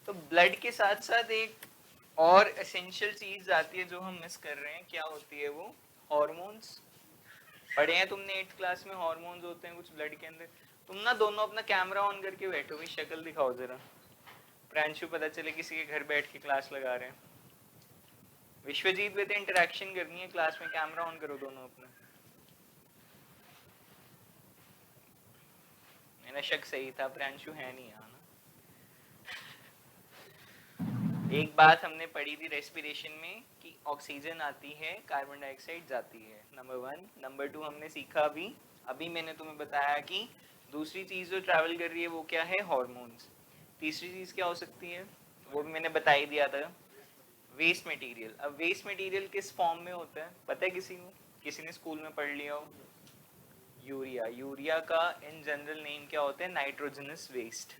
तो ब्लड के साथ साथ एक और एसेंशियल चीज आती है जो हम मिस कर रहे हैं, क्या होती है वो? हार्मोन्स। पढ़े हैं तुमने 8th क्लास में, हार्मोन्स होते हैं कुछ ब्लड के अंदर। तुम ना दोनों अपना कैमरा ऑन करके बैठो, भी शक्ल दिखाओ जरा, प्रांशु पता चले किसी के घर बैठ के क्लास लगा रहे हैं। विश्वजीत भी तो इंटरेक्शन करनी है क्लास में, कैमरा ऑन करो दोनों अपना। मेरा शक सही था, प्रांशु है नहीं यहाँ ना। एक बात हमने पढ़ी थी रेस्पिरेशन में कि ऑक्सीजन आती है, कार्बन डाइऑक्साइड जाती है, नंबर 1। नंबर 2 हमने सीखा अभी मैंने तुम्हें बताया कि दूसरी चीज जो ट्रैवल कर रही है वो क्या है? हार्मोन्स। तीसरी चीज क्या हो सकती है? वो भी मैंने बता ही दिया था, वेस्ट मटेरियल। अब वेस्ट मटेरियल किस फॉर्म में होता है पता है किसी ने स्कूल में पढ़ लिया हो? यूरिया। यूरिया का इन जनरल नेम क्या होता है? Nitrogenous waste.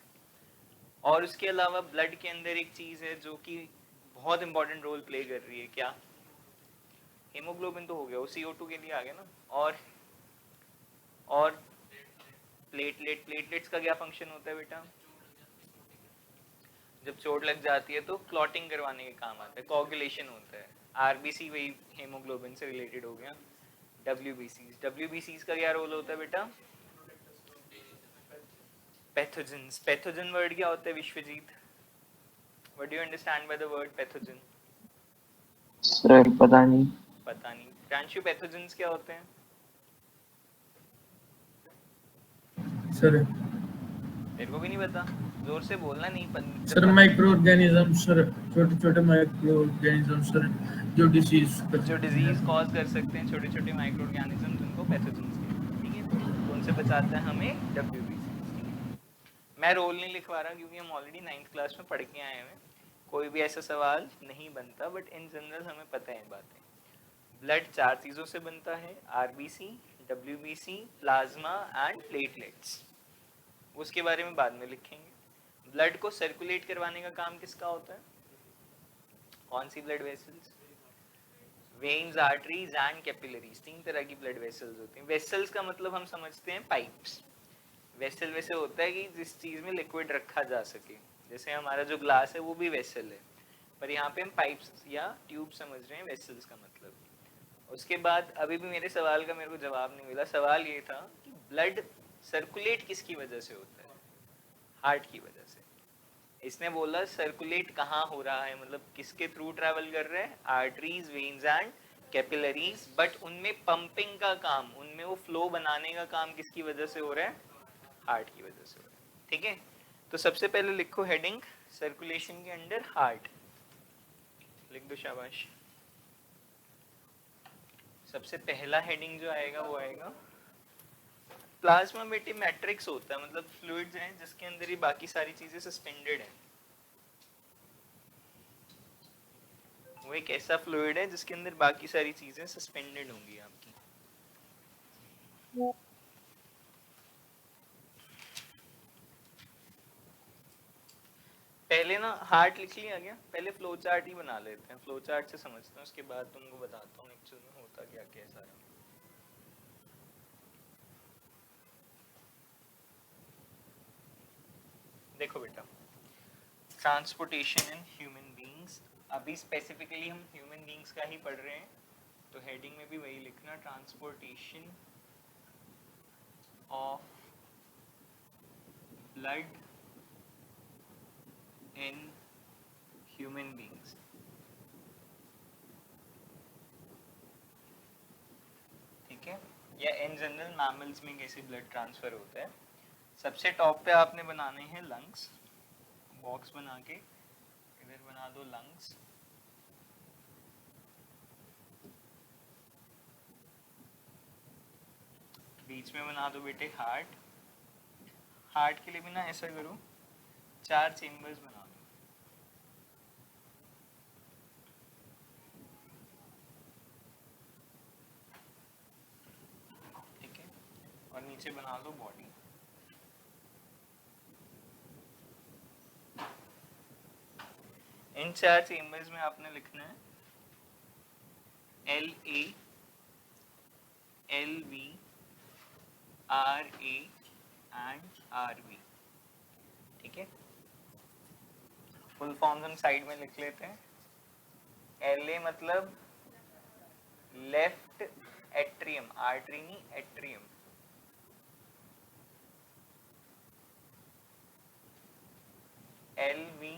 और उसके अलावा ब्लड के अंदर एक चीज है जो कि बहुत इंपॉर्टेंट रोल प्ले कर रही है, क्या? हीमोग्लोबिन तो हो गया, वो CO2 के लिए आ गया ना। और प्लेटलेट्स का क्या फंक्शन होता है बेटा? जब चोट लग जाती है तो क्लॉटिंग करवाने के काम आता है, कोगुलेशन होता है। आरबीसी वही हीमोग्लोबिन से रिलेटेड हो गया। डब्ल्यूबीसीज का क्या रोल होता है बेटा? पैथोजेंस। पैथोजन वर्ड क्या होता है Vishwajeet? What do you understand by the word pathogen? Sir पता नहीं। पता नहीं। प्रांशु पैथोजेंस क्या होते हैं? सर तेरे को भी नहीं पता? जोर से बोलना, नहीं जब सर माइक्रो ऑर्गेनिज्म सर, छोटे छोटे माइक्रो ऑर्गेनिज्म सर, जो डिसीज जो डिजीज कॉज कर सकते हैं, छोटे छोटे माइक्रो ऑर्गेनिज्म, उनको पैथोजेंस कहते हैं। ठीक है, तो उनसे बचाता है हमें डब्ल्यूबीसी। ठीक है, मैं रोल नहीं लिखवा रहा क्योंकि हम ऑलरेडी 9th क्लास में पढ़ के आए हैं, कोई भी ऐसा सवाल नहीं बनता, बट इन जनरल हमें पता है बातें। ब्लड 4 चीजों से बनता है, RBC, WBC, plasma and platelets. उसके बारे में बाद में लिखेंगे। ब्लड को सर्कुलेट करवाने का काम किसका होता है? कौन सी blood vessels? Veins, arteries and capillaries. 3 तरह की ब्लड वेसल्स होती हैं। वेसल्स का मतलब हम समझते हैं पाइप्स। वेसल वैसे होता है कि जिस चीज में लिक्विड रखा जा सके, जैसे हमारा जो ग्लास है वो भी वेसल है, पर यहाँ पे हम पाइप्स या ट्यूब समझ रहे हैं वेसल्स का मतलब। उसके बाद अभी भी मेरे सवाल का मेरे को जवाब नहीं मिला। सवाल ये था कि ब्लड सर्कुलेट किसकी वजह से होता है? हार्ट की वजह से। इसने बोला सर्कुलेट कहाँ हो रहा है, मतलब किसके थ्रू ट्रैवल कर रहे हैं? Arteries, veins and capillaries. But उनमें पंपिंग का काम, उनमें वो फ्लो बनाने का काम किसकी वजह से हो रहा है? हार्ट की वजह से हो रहा है। ठीक है, तो सबसे पहले लिखो हेडिंग, सर्कुलेशन के अंडर हार्ट लिख दो, शाबाश। सबसे पहला हेडिंग जो आएगा वो आएगा प्लाज्मा। बेटे मैट्रिक्स होता है, मतलब फ्लूइड्स हैं जिसके अंदर ही बाकी सारी चीजें सस्पेंडेड हैं। वो एक ऐसा फ्लूइड है जिसके अंदर बाकी सारी चीजें सस्पेंडेड होंगी आपकी। पहले ना हार्ट लिख लिया गया, पहले फ्लो चार्ट ही बना लेते हैं, फ्लो चार्ट से समझते हैं, उसके बाद तुमको बताता हूँ एक्चुअल में होता क्या क्या है सारा। देखो बेटा, ट्रांसपोर्टेशन इन ह्यूमन बींग्स, अभी स्पेसिफिकली हम ह्यूमन बींग्स का ही पढ़ रहे हैं, तो हेडिंग में भी वही लिखना, transportation of blood in human beings. ठीक है, या इन जनरल मैमल्स में कैसे ब्लड ट्रांसफर होता है। सबसे टॉप पे आपने बनाने हैं लंग्स, बॉक्स बना के इधर बना दो लंग्स, बीच में बना दो बेटे हार्ट। हार्ट के लिए भी ना ऐसा करो, 4 चेम्बर्स बना दो। ठीक है, और नीचे बना दो बॉडी। इन 4 चेम्बर्स में आपने लिखना है LA, LV, RA and RV। ठीक है, फुल फॉर्म्स हम साइड में लिख लेते हैं। LA मतलब लेफ्ट एट्रियम, आर्टरी नहीं atrium. LV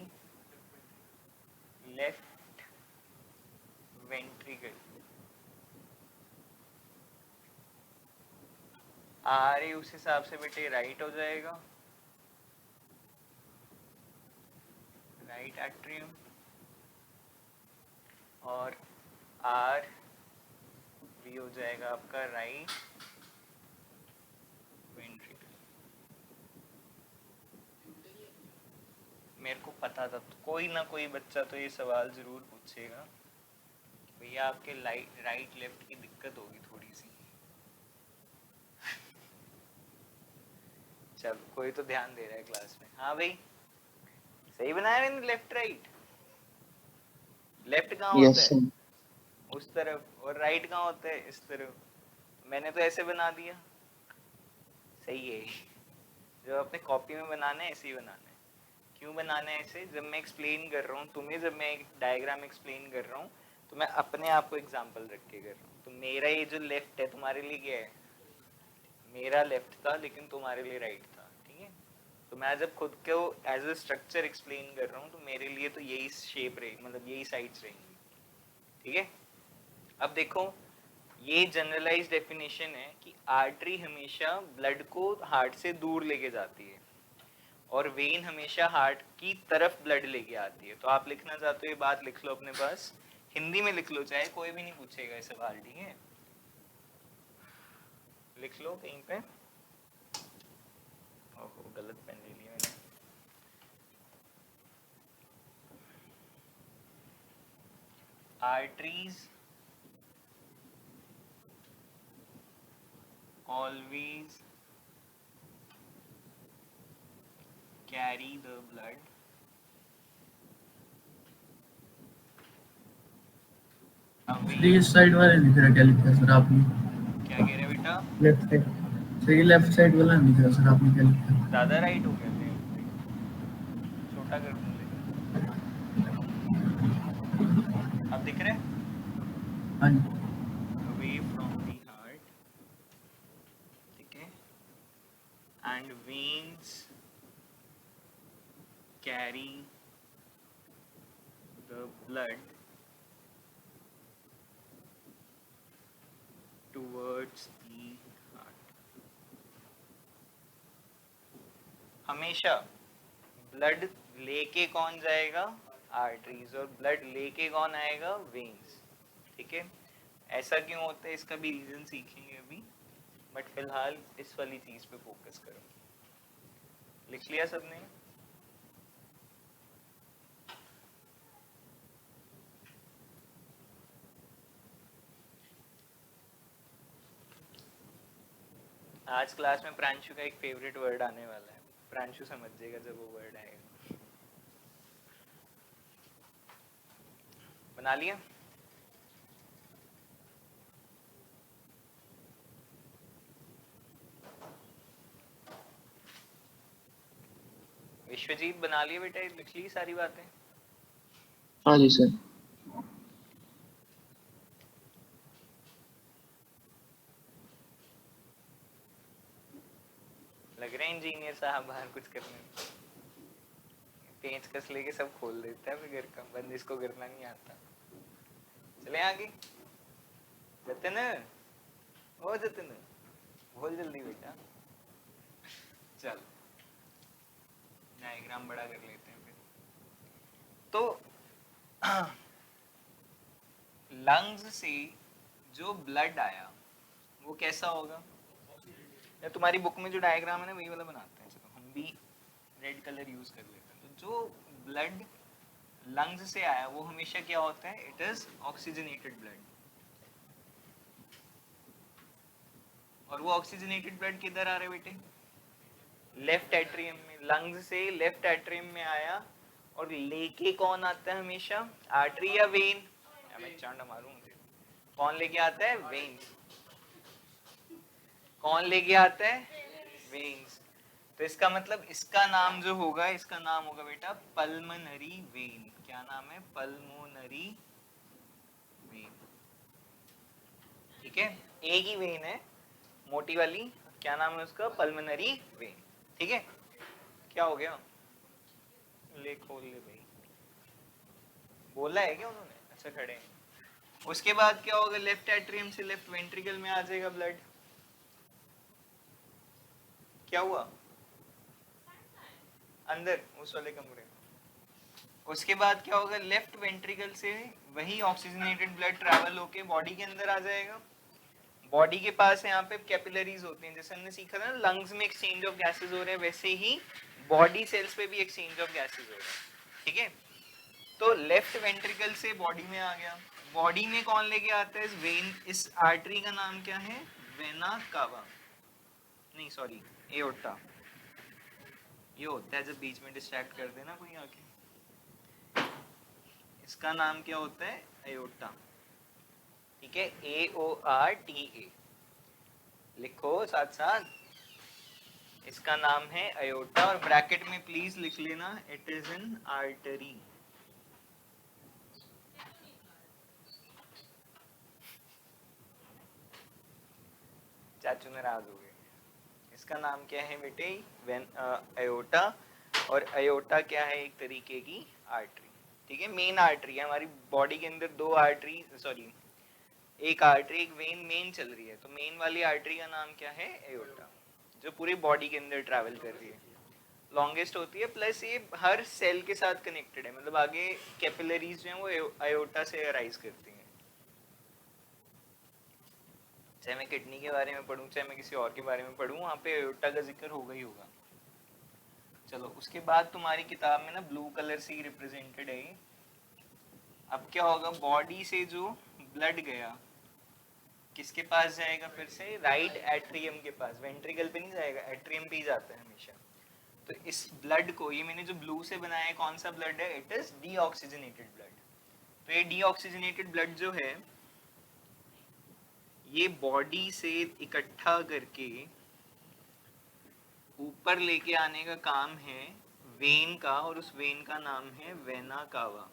left ventricle. RA उस हिसाब से बेटे राइट हो जाएगा, राइट एट्रियम। और RV हो जाएगा आपका राइट वेंट्रिकल। मेरे को पता था तो कोई ना कोई बच्चा तो ये सवाल जरूर पूछेगा, भैया आपके राइट लेफ्ट की दिक्कत होगी थोड़ी सी। चलो कोई तो ध्यान दे रहा है क्लास में। हाँ भाई सही बनाया मैंने, लेफ्ट राइट। लेफ्ट कहाँ होता यस है? सर। उस तरफ, और राइट कहाँ होता है? इस तरफ। मैंने तो ऐसे बना दिया, सही है। जो अपने कॉपी में बनाना है ऐसे ही बनाना है। क्यों बनाना है ऐसे? जब मैं एक्सप्लेन कर रहा हूँ तुम्हें, जब मैं एक डायग्राम एक्सप्लेन कर रहा हूँ तो मैं अपने आप को एग्जांपल रख के कर रहा हूँ। तो मेरा ये जो लेफ्ट है तुम्हारे लिए क्या है? मेरा लेफ्ट था लेकिन तुम्हारे लिए राइट था, ठीक है? तो मैं जब खुद को एज अ स्ट्रक्चर एक्सप्लेन कर रहा हूँ तो मेरे लिए तो यही शेप रहेगी, मतलब यही साइड्स रहेंगी, ठीक है? अब देखो ये जनरलाइज डेफिनेशन है कि आर्टरी हमेशा ब्लड को हार्ट से दूर लेके जाती है और वेन हमेशा हार्ट की तरफ ब्लड लेके आती है। तो आप लिखना चाहते हो ये बात लिख लो अपने पास, हिंदी में लिख लो, चाहे कोई भी नहीं पूछेगा ये सवाल, ठीक है? लिख लो कहीं पे। ओहो गलत पेन ले लिया मैंने। Arteries always carry the blood away। ये साइड वाला नहीं दिख रहा, क्या लिखा है सर आपने? क्या कह रहे हैं बेटा? लेफ्ट साइड सर, ये लेफ्ट साइड वाला नहीं दिख रहा सर, आपने क्या लिखा है? ज्यादा राइट हो गया थे, छोटा कर दूं लेकिन। अब दिख रहा है? हाँ जी। away from the heart, ठीक है? and veins carry the blood towards the heart। हमेशा ब्लड लेके कौन जाएगा? आर्टरीज। और ब्लड लेके कौन आएगा? वेन्स, ठीक है? ऐसा क्यों होता है इसका भी रीजन सीखेंगे अभी, बट फिलहाल इस वाली चीज पे फोकस करो। लिख लिया सबने? आज क्लास में प्रांशु का एक फेवरेट वर्ड आने वाला है, प्रांशु समझ जाएगा जब वो वर्ड आएगा। बना लिया? विश्वजीत बना लिया बेटा? लिख ली सारी बातें? हाँ जी सर। लग रहे हैं इंजीनियर साहब बाहर कुछ करने, पेंचकस लेके सब खोल देता है फिर घर का, बंद इसको करना नहीं आता। चले आगे। जतन, ओ जतन बोल जल्दी बेटा। चल डायग्राम बड़ा कर लेते हैं फिर। तो लंग्स से जो ब्लड आया वो कैसा होगा? या तुम्हारी बुक में जो डायग्राम है ना वही वाला बनाते हैं, चलो हम भी रेड कलर यूज कर लेते हैं। तो जो ब्लड लंग्स से आया वो हमेशा क्या होता है? It is oxygenated blood. और वो ऑक्सीजनेटेड ब्लड किधर आ रहा है बेटे? लेफ्ट एट्रियम में। लंग्स से लेफ्ट एट्रियम में आया और लेके कौन आता है हमेशा? आर्टरी या वेन? या मैं चांडा मारूं मुझे। कौन लेके आता है? वेन्स। कौन लेके आता है? वेन्स। तो इसका मतलब इसका नाम जो होगा, इसका नाम होगा बेटा पल्मनरी वेन। क्या नाम है? Pulmonary vein. ठीक है, एक ही वेन है मोटी वाली, क्या नाम है उसका? Pulmonary when. ठीक है, क्या हो गया? ले खोल ले भाई, बोला है क्या उन्होंने? अच्छा खड़े हैं। उसके बाद क्या होगा? लेफ्ट एट्रियम से लेफ्ट वेंट्रिकल में आ जाएगा ब्लड। क्या हुआ? अंदर उस वाले कमरे में। उसके बाद क्या होगा? लेफ्ट वेंट्रिकल से वही ऑक्सीजनेटेड ब्लड ट्रैवल होके बॉडी के अंदर आ जाएगा। बॉडी के पास यहाँ पे कैपिलरीज होती हैं, जैसे हमने सीखा था ना लंग्स में एक्सचेंज ऑफ गैसेस हो रहे हैं, वैसे ही बॉडी सेल्स पे भी एक्सचेंज ऑफ गैसेस हो रहे हैं। ठीक है, तो लेफ्ट वेंट्रिकल से बॉडी में आ गया। बॉडी में कौन लेके आता है? इस वेन, इस आर्टरी का नाम क्या है? वेना कावा, नहीं सॉरी एओर्टा। ये होता है जब बीच में डिस्ट्रैक्ट कर देना कोई आके। इसका नाम क्या होता है? एओर्टा। ठीक है, AORTA लिखो साथ साथ। इसका नाम है अयोटा, और ब्रैकेट में प्लीज लिख लेना इट इज एन आर्टरी। चाचू नाराज हो गए। इसका नाम क्या है बेटे? अयोटा। और अयोटा क्या है? एक तरीके की आर्टरी। ठीक है, मेन आर्टरी है हमारी बॉडी के अंदर। दो आर्टरी, सॉरी एक आर्टरी, एक वेन मेन चल रही है, तो मेन वाली आर्टरी का नाम क्या है? एओर्टा, जो पूरी बॉडी के अंदर ट्रैवल कर रही है, लॉन्गेस्ट होती है, प्लस ये हर सेल के साथ कनेक्टेड है। मतलब आगे कैपिलरीज जो हैं वो अयोर्टा से अराइज करती हैं। चाहे मैं किडनी के बारे में पढ़ूं, चाहे मैं किसी और के बारे में पढ़ूं, वहाँ पे अयोर्टा का जिक्र होगा ही होगा। चलो उसके बाद तुम्हारी किताब में ना ब्लू कलर से ही रिप्रेजेंटेड है। अब क्या होगा? बॉडी से जो ब्लड गया किसके पास जाएगा? फिर से राइट एट्रियम के पास। वेंट्रिकल पे नहीं जाएगा, एट्रियम पे ही जाता है हमेशा। तो इस ब्लड को, ये मैंने जो ब्लू से बनाया है, कौन सा ब्लड है? It is deoxygenated blood. तो ये डीऑक्सीजनेटेड ब्लड जो है, ये बॉडी से इकट्ठा करके ऊपर लेके आने का काम है वेन का, और उस वेन का नाम है वेना कावा।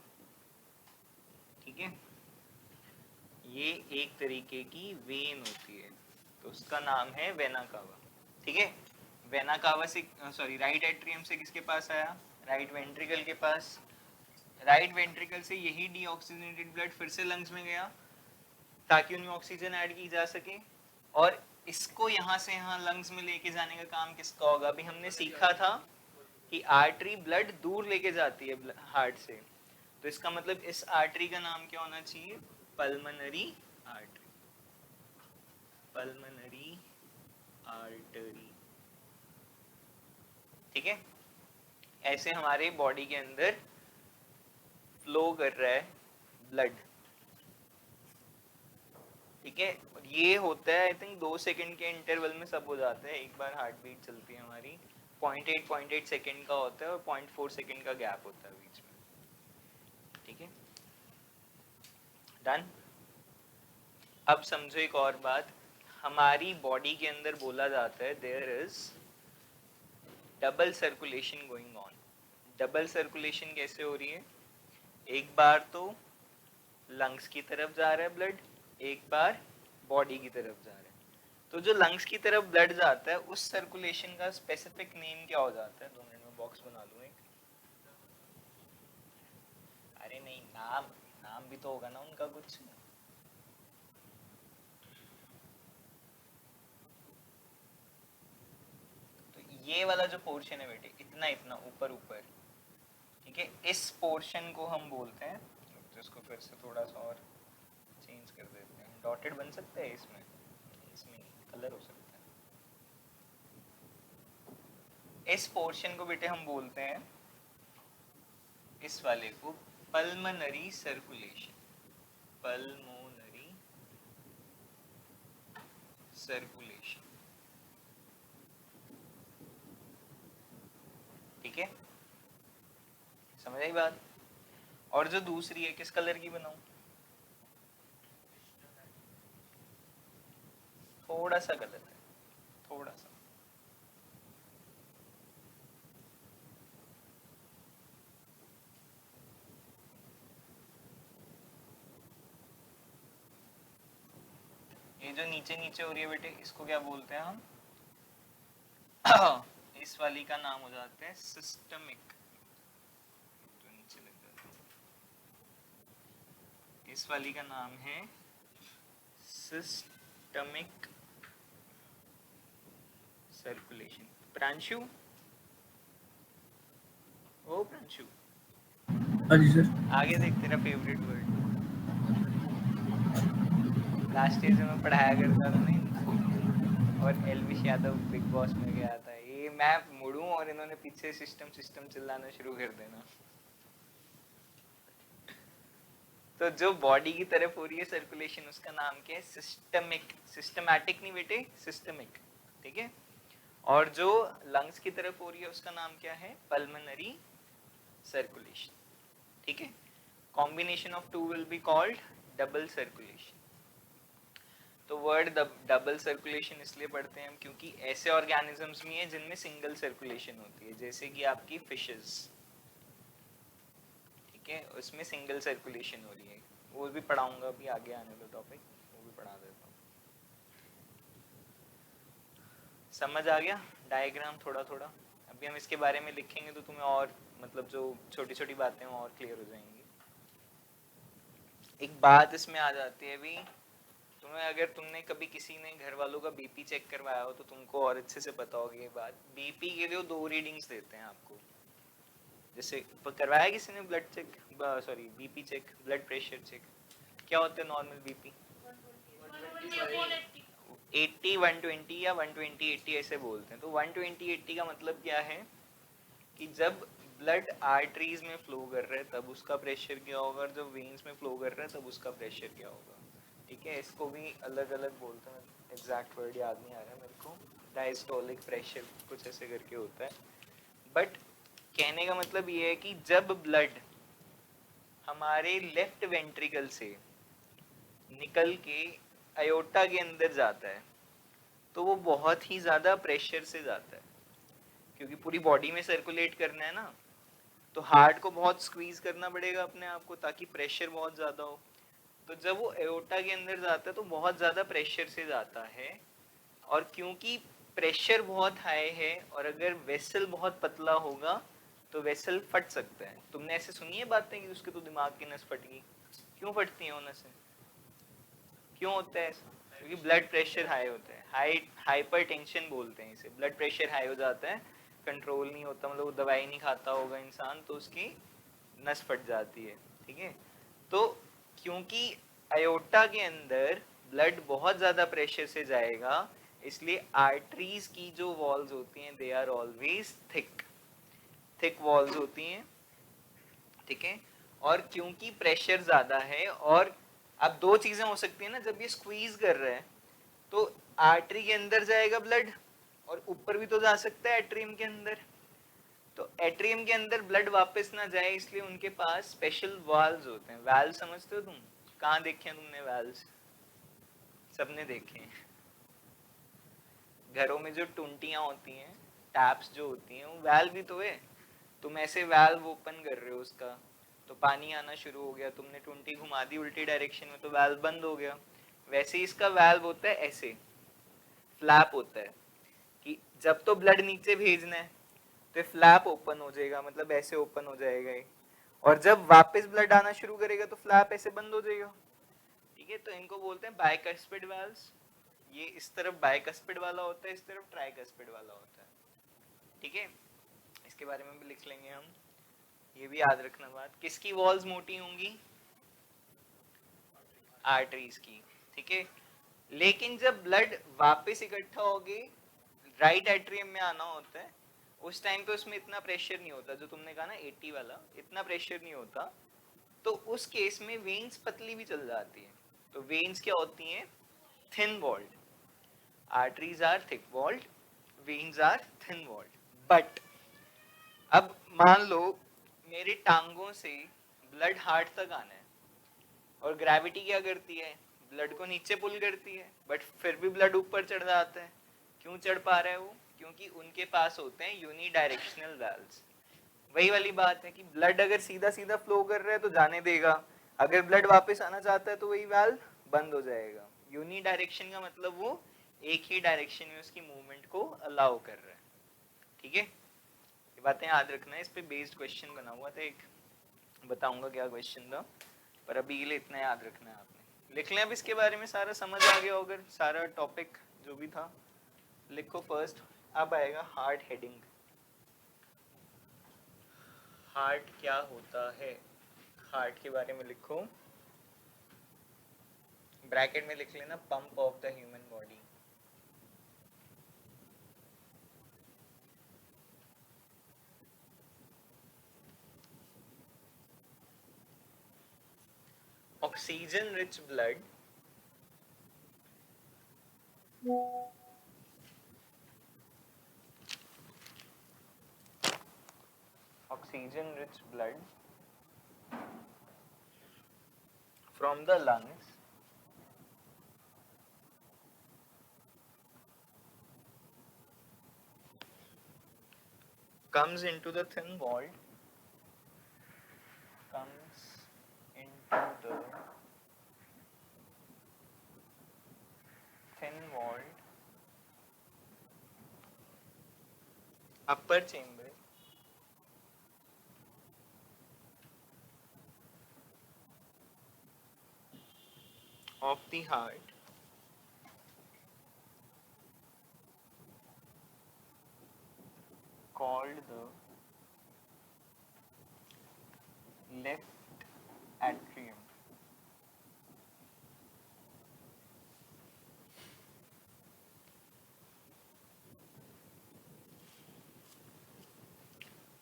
ठीक है, ये एक तरीके की वेन होती है, तो उसका नाम है वेना कावा। ठीक है, वेना कावा से, सॉरी राइट एट्रियम से किसके पास आया? राइट वेंट्रिकल के पास। राइट वेंट्रिकल से यही डीऑक्सीजनेटेड ब्लड फिर से लंग्स में गया, ताकि उनमें ऑक्सीजन ऐड की जा सके, और इसको यहाँ से यहाँ लंग्स में लेके जाने का काम किसका होगा? अभी हमने सीखा था कि आर्टरी ब्लड दूर लेके जाती है हार्ट से, तो इसका मतलब इस आर्टरी का नाम क्या होना चाहिए? Pulmonary artery. Pulmonary artery. ठीक है, ऐसे हमारे बॉडी के अंदर फ्लो कर रहा है ब्लड। ठीक है, और ये होता है आई थिंक 2 सेकंड के इंटरवल में सब हो जाता है। एक बार हार्ट बीट चलती है हमारी, 0.8 सेकंड का होता है, और 0.4 सेकंड का गैप होता है बीच में। ठीक है, डन। अब समझो एक और बात, हमारी बॉडी के अंदर बोला जाता है there is double circulation going on. Double circulation कैसे हो रही है? एक बार तो लंग्स की तरफ जा रहा है ब्लड, एक बार बॉडी की तरफ जा रहा है। तो जो लंग्स की तरफ ब्लड जाता है, उस सर्कुलेशन का स्पेसिफिक नेम क्या हो जाता है? 2 मिनट में बॉक्स बना लूँ एक। अरे नहीं, नाम नाम भी तो होगा ना उनका कुछ। तो ये वाला जो पोर्शन है बेटे, इतना इतना ऊपर ऊपर, ठीक है, इस पोर्शन को हम बोलते हैं, जिसको फिर से थोड़ा सा और चेंज कर देते हैं। डॉटेड बन सकता है इसमें, इसमें कलर हो सकता है। इस पोर्शन को बेटे हम बोलते हैं, इस वाले को पल्मनरी सर्कुलेशन। Pulmonary circulation. ठीक है, समझ आई बात? और जो दूसरी है किस कलर की बनाऊं? थोड़ा सा गलत है, थोड़ा सा। ये जो नीचे नीचे हो रही है बेटे, इसको क्या बोलते हैं हम? इस वाली का नाम हो जाता है सिस्टमिक। तो नीचे लग जाता है, इस वाली का नाम है सिस्टमिक सर्कुलेशन। प्रांशु, ओ प्रांशु, हाँ जी सर। आगे देख, तेरा फेवरेट वर्ड। लास्ट ईयर से मैं पढ़ाया करता था ना, और एलविश यादव बिग बॉस में गया था, ये मैं मुड़ूं और इन्होंने पीछे सिस्टम सिस्टम चिल्लाना शुरू कर देना। तो जो बॉडी की तरफ हो रही है सर्कुलेशन, उसका नाम क्या है? सिस्टमिक। सिस्टमैटिक नहीं बेटे, सिस्टमिक, ठीक है। और जो लंग्स की तरफ हो रही है उसका नाम क्या है? पल्मोनरी सर्कुलेशन, ठीक है। Combination of two will be called double circulation. तो वर्ड डबल सर्कुलेशन इसलिए पढ़ते हैं हम क्योंकि ऐसे ऑर्गेनिजम्स भी हैं जिनमें सिंगल सर्कुलेशन होती है, जैसे कि आपकी फिशेस, ठीक है, उसमें सिंगल सर्कुलेशन हो रही है। वो भी पढ़ाऊंगा, अभी आगे आने दो टॉपिक, वो भी पढ़ा देता हूँ। समझ आ गया डायग्राम थोड़ा थोड़ा? अभी हम इसके बारे में लिखेंगे तो तुम्हें और मतलब जो छोटी छोटी बातें वो और क्लियर हो जाएंगी। एक बात इसमें आ जाती है भी, तुम्हें अगर तुमने कभी किसी ने घर वालों का बीपी चेक करवाया हो तो तुमको और अच्छे से पता होगी ये बात। बीपी के लिए 2 रीडिंग्स देते हैं आपको। जैसे करवाया किसी ने blood check, sorry BP check, blood pressure check, क्या होता है नॉर्मल बीपी? 80 120 या 120 80 ऐसे बोलते हैं। तो 120 80 का मतलब क्या है कि जब ब्लड आर्टरीज में फ्लो कर रहा है तब उसका प्रेशर क्या होगा, जब वेन्स में फ्लो कर रहा है तब उसका प्रेशर क्या होगा, ठीक है। इसको भी अलग अलग बोलते हैं, एग्जैक्ट वर्ड याद नहीं आ रहा है मेरे को, डायस्टोलिक प्रेशर कुछ ऐसे करके होता है। बट कहने का मतलब ये है कि जब ब्लड हमारे लेफ्ट वेंट्रिकल से निकल के अयोटा के अंदर जाता है तो वो बहुत ही ज्यादा प्रेशर से जाता है, क्योंकि पूरी बॉडी में सर्कुलेट करना है ना, तो हार्ट को बहुत स्क्वीज करना पड़ेगा अपने आप को ताकि प्रेशर बहुत ज्यादा हो। तो जब वो एओर्टा के अंदर जाता है तो बहुत ज्यादा प्रेशर से जाता है, और क्योंकि प्रेशर बहुत हाई है और अगर वेसल बहुत पतला होगा तो वेसल फट सकता है। तुमने ऐसे सुनी है बातें कि उसके तो दिमाग की नस फट गई? क्यों फटती है वो नसें? क्यों होता है ऐसा? क्योंकि ब्लड प्रेशर हाई होता है, हाइपरटेंशन बोलते हैं इसे। ब्लड प्रेशर हाई हो जाता है, कंट्रोल नहीं होता, मतलब वो दवाई नहीं खाता होगा इंसान तो उसकी नस फट जाती है, ठीक है। तो क्योंकि अयोटा के अंदर ब्लड बहुत ज्यादा प्रेशर से जाएगा, इसलिए आर्टरीज की जो वॉल्स होती हैं they are always thick, thick walls होती हैं, ठीक है। और क्योंकि प्रेशर ज्यादा है, और अब 2 चीजें हो सकती है ना, जब ये स्क्वीज कर रहा है तो आर्टरी के अंदर जाएगा ब्लड और ऊपर भी तो जा सकता है एट्रियम के अंदर। तो एट्रियम के अंदर ब्लड वापस ना जाए इसलिए उनके पास स्पेशल वाल्व्स होते हैं। वाल्व समझते हो तुम? कहाँ देखे हैं तुमने वाल्व्स? सबने देखे हैं। घरों में जो टुंटियां होती हैं, टैप्स जो होती हैं, वो वाल्व ही तो है। तुम ऐसे वाल्व ओपन कर रहे हो उसका तो पानी आना शुरू हो गया, तुमने टुंटी घुमा दी उल्टी डायरेक्शन में तो वाल्व बंद हो गया। वैसे ही इसका वाल्व होता है ऐसे, फ्लैप होता है कि जब तो ब्लड नीचे भेजना है तो फ्लैप ओपन हो जाएगा, मतलब ऐसे ओपन हो जाएगा ये, और जब वापस ब्लड आना शुरू करेगा तो फ्लैप ऐसे बंद हो जाएगा, ठीक है। तो इनको बोलते हैं बाइकस्पिड वाल्व्स। ये इस तरफ बाइकस्पिड वाला होता है, इस तरफ ट्राइकस्पिड वाला होता है, ठीक है। इसके बारे में भी लिख लेंगे हम, ये भी याद रखना बात। किसकी वॉल्स मोटी होंगी? आर्टरीज की, ठीक है। लेकिन जब ब्लड वापस इकट्ठा होके राइट एट्रियम में आना होता है उस टाइम पे उसमें इतना प्रेशर नहीं होता, जो तुमने कहा ना 80 वाला, इतना प्रेशर नहीं होता। तो उस केस में वेन्स पतली भी चल जाती है। तो वेन्स क्या होती हैं? Thin walled. Arteries are thick walled, veins are thin walled. But अब मान लो मेरी टांगों से ब्लड हार्ट तक आना है, और ग्रेविटी क्या करती है? ब्लड को नीचे पुल करती है, बट फिर भी ब्लड ऊपर चढ़ जाता है। क्यों चढ़ पा रहा है वो? क्योंकि उनके पास होते हैं यूनिडायरेक्शनल वाल्व्स। वही वाली बात है कि ब्लड अगर सीधा सीधा फ्लो कर रहा है तो जाने देगा, अगर ब्लड वापस आना चाहता है तो वही वाल्व बंद हो जाएगा। यूनी डायरेक्शन का मतलब वो एक ही डायरेक्शन में उसकी मूवमेंट को अलाउ कर रहा है, ठीक है। ये बातें याद रखना है, इस पे बेस्ड क्वेश्चन बना हुआ था एक, बताऊंगा क्या क्वेश्चन था, पर अभी के लिए इतना याद रखना है आपने। लिख लें अब इसके बारे में, सारा समझ आ गया होगा, सारा टॉपिक जो भी था लिखो फर्स्ट। अब आएगा हार्ट हेडिंग। हार्ट क्या होता है, हार्ट के बारे में लिखो, ब्रैकेट में लिख लेना pump of the human body. Oxygen rich blood oxygen rich blood from the lungs comes into the thin walled upper chamber of the heart called the left atrium.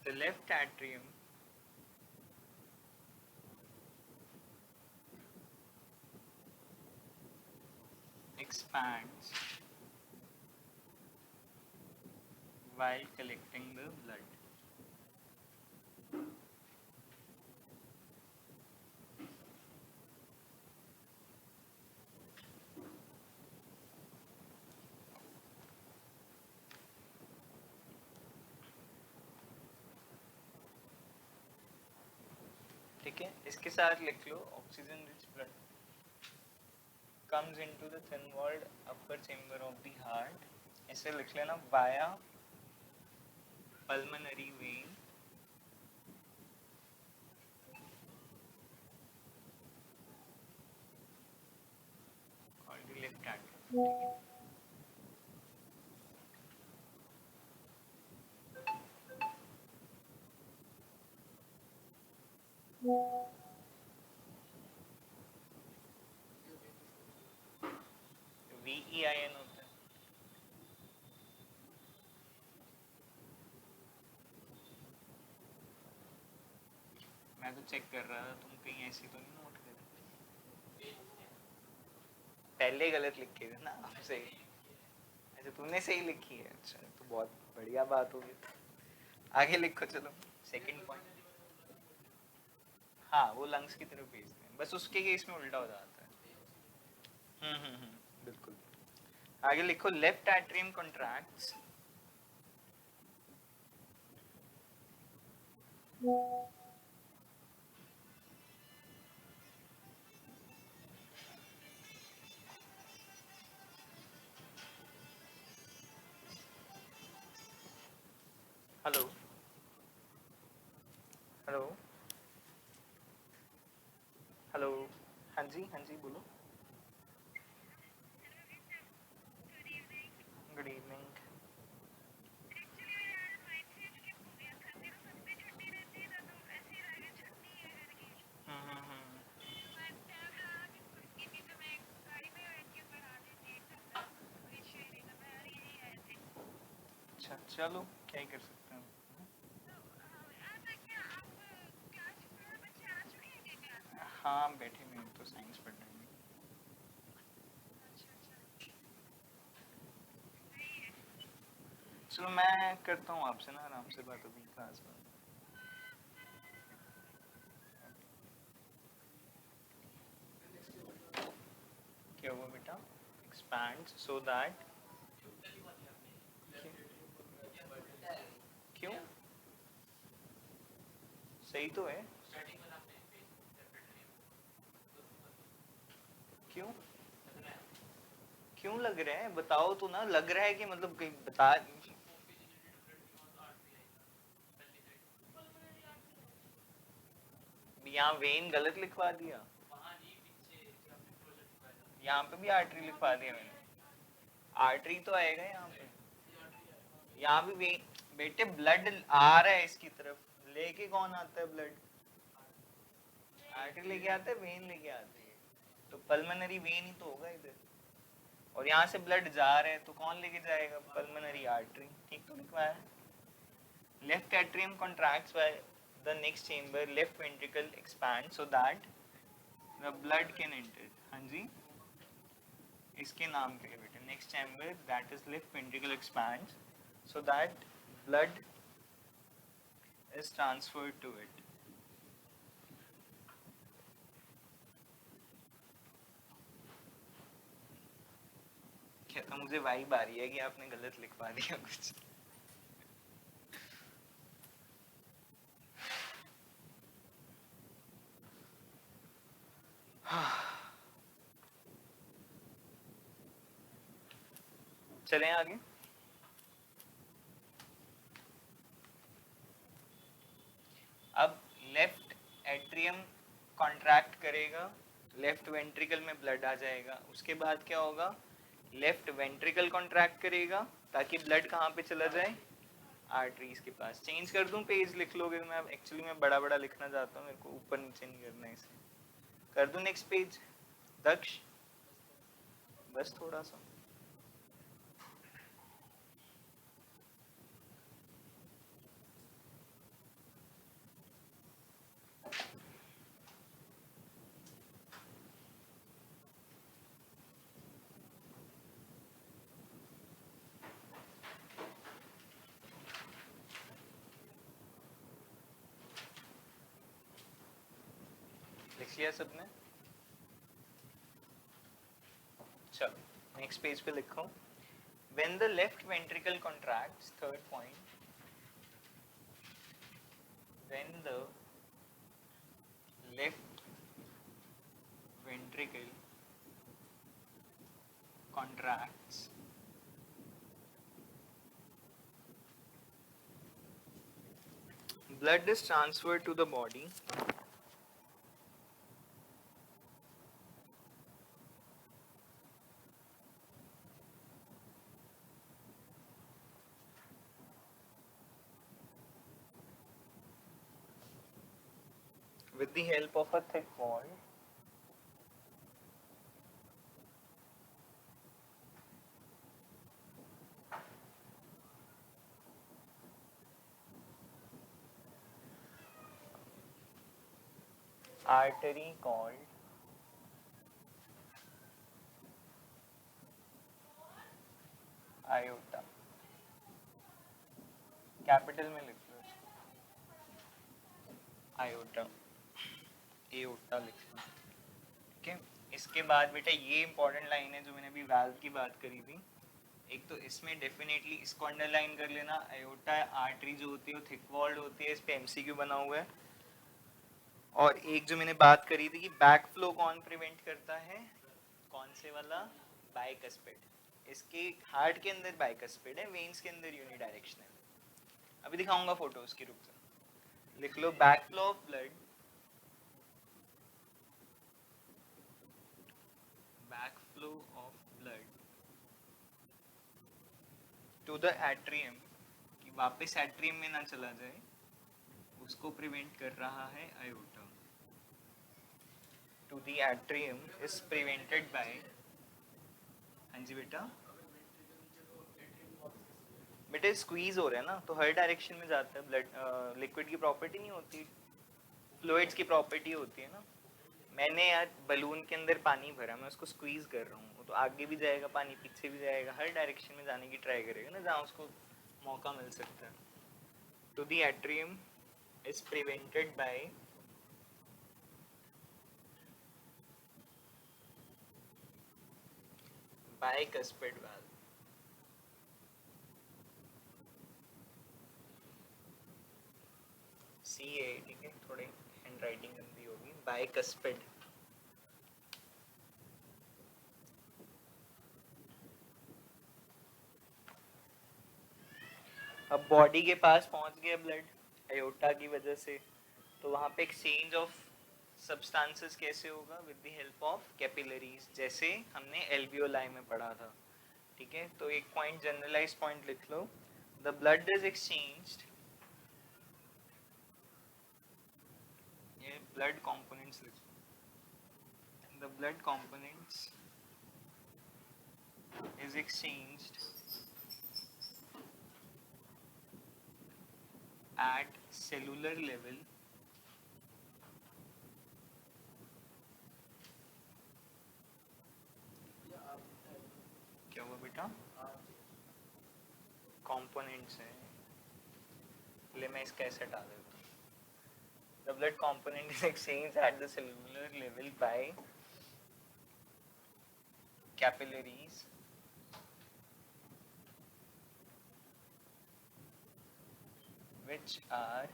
The left atrium expands while collecting the blood. ठीक है, इसके साथ लिख लो oxygen rich blood comes into the thin walled upper chamber of the heart, ऐसे लिख लेना via pulmonary vein called the left atrium. VEIN होता है। मैं तो चेक कर रहा था, तुम कहीं ऐसी तो नहीं नोट कर, पहले गलत लिखे थे ना आपसे। अच्छा तुमने सही लिखी है, अच्छा तो बहुत बढ़िया बात होगी। आगे लिखो चलो, सेकंड पॉइंट। हाँ वो लंग्स की तरफ भेजते हैं, बस उसके केस में उल्टा हो जाता है। बिल्कुल। आगे लिखो left atrium contracts hello hello hello, हाँ जी बोलो। Good evening. अच्छा चलो क्या ही कर सकते हैं। हाँ बैठे नहीं तो साइंस पढ़ रहे हैं। चलो मैं करता हूँ आपसे ना आराम से बात अभी क्लास में। क्या हुआ बेटा? एक्सपैंड सो दैट, क्यों? सही तो है, क्यों? क्यों लग रहा है बताओ तो ना, लग रहा है कि मतलब कहीं बता। यहाँ वेन गलत लिखवा दिया, यहाँ पे भी आर्टरी लिखवा दिया मैंने। आर्टरी तो आएगा यहाँ पे, यहाँ भी वेन। बेटे ब्लड आ रहा है इसकी तरफ, लेके कौन आता है ब्लड? आर्टरी लेके आता है, वेन लेके आती है, तो पल्मोनरी वेन ही तो होगा इधर। और यहाँ से ब्लड जा रहा है तो कौन लेके जाएगा? Pulmonary artery. ठीक तो लिखवाया है। Left atrium contracts by the next chamber, left ventricle expand so that the blood can enter. हाँ जी, इसके नाम के लिए बेटे, next chamber that is left ventricle expands so that blood is transferred to it. क्या तो मुझे वाइब आ रही है कि आपने गलत लिखवा दिया कुछ। चलें आगे। अब लेफ्ट एट्रियम कॉन्ट्रैक्ट करेगा, लेफ्ट वेंट्रिकल में ब्लड आ जाएगा। उसके बाद क्या होगा? लेफ्ट वेंट्रिकल कॉन्ट्रैक्ट करेगा ताकि ब्लड कहाँ पे चला जाए? आर्टरीज के पास। चेंज कर दूं पेज, लिख लोगे? मैं एक्चुअली मैं बड़ा बड़ा लिखना चाहता हूँ, मेरे को ऊपर नीचे नहीं करना है इसे। कर दूं नेक्स्ट पेज दक्ष? बस थोड़ा सा। लिख लिया सबने? चलो नेक्स्ट पेज पे लिखो। When the left ventricle contracts, third point, when the left ventricle contracts, blood is transferred to the body with the help of a thick wall artery called aorta। Capital में लिख लो इसको, aorta, aorta लिख लो। ठीक है, इसके बाद बेटा ये इंपॉर्टेंट लाइन है जो मैंने अभी वाल्व की बात करी थी। एक तो इसमें डेफिनेटली इसको अंडरलाइन कर लेना, aorta आर्टरी जो होती है वो थिक वॉल्ड होती है, इस पे एमसीक्यू बना हुआ है। और एक जो मैंने बात करी थी कि बैक फ्लो कौन प्रिवेंट करता है? कौन से वाला? बाइकस्पिड। इसके हार्ट के अंदर बाइकस्पिड है, वेन्स के अंदर यूनिडायरेक्शनल। अभी दिखाऊंगा फोटो उसकी, रुक जा। लिख लो back flow of blood, back flow of blood to the atrium, कि वापस एट्रियम में ना चला जाए, उसको प्रिवेंट कर रहा है aorta। To the atrium is prevented by, हाँ जी बेटा, बेटे स्क्वीज हो रहा है ना तो हर डायरेक्शन में जाता है ब्लड। लिक्विड की प्रॉपर्टी नहीं होती, फ्लूइड्स की प्रॉपर्टी होती है ना। मैंने यार बलून के अंदर पानी भरा, मैं उसको स्क्वीज कर रहा हूँ, तो आगे भी जाएगा पानी, पीछे भी जाएगा, हर डायरेक्शन में जाने की ट्राई करेगा ना जहाँ उसको मौका मिल सकता है। To the atrium is prevented by bicuspid valve। CA, ठीक है, थोड़ी हैंड राइटिंग गंदी होगी। bicuspid अब बॉडी के पास पहुंच गया ब्लड एयोर्टा की वजह से, तो वहाँ पे एक्सचेंज ऑफ सब्सटेंसेस कैसे होगा? With the help of capillaries, जैसे हमने एल्वियोलाई में पढ़ा था। ठीक है, तो एक पॉइंट जनरलाइज पॉइंट लिख लो, द ब्लड इज एक्सचेंज्ड, ये ब्लड कंपोनेंट्स लिख लो, the blood components is exchanged at cellular level क्या हुआ बेटा? कंपोनेंट्स है, ले मैं इसका ऐसे हटा देता हूँ। The blood component is exchanged at the cellular level by capillaries which are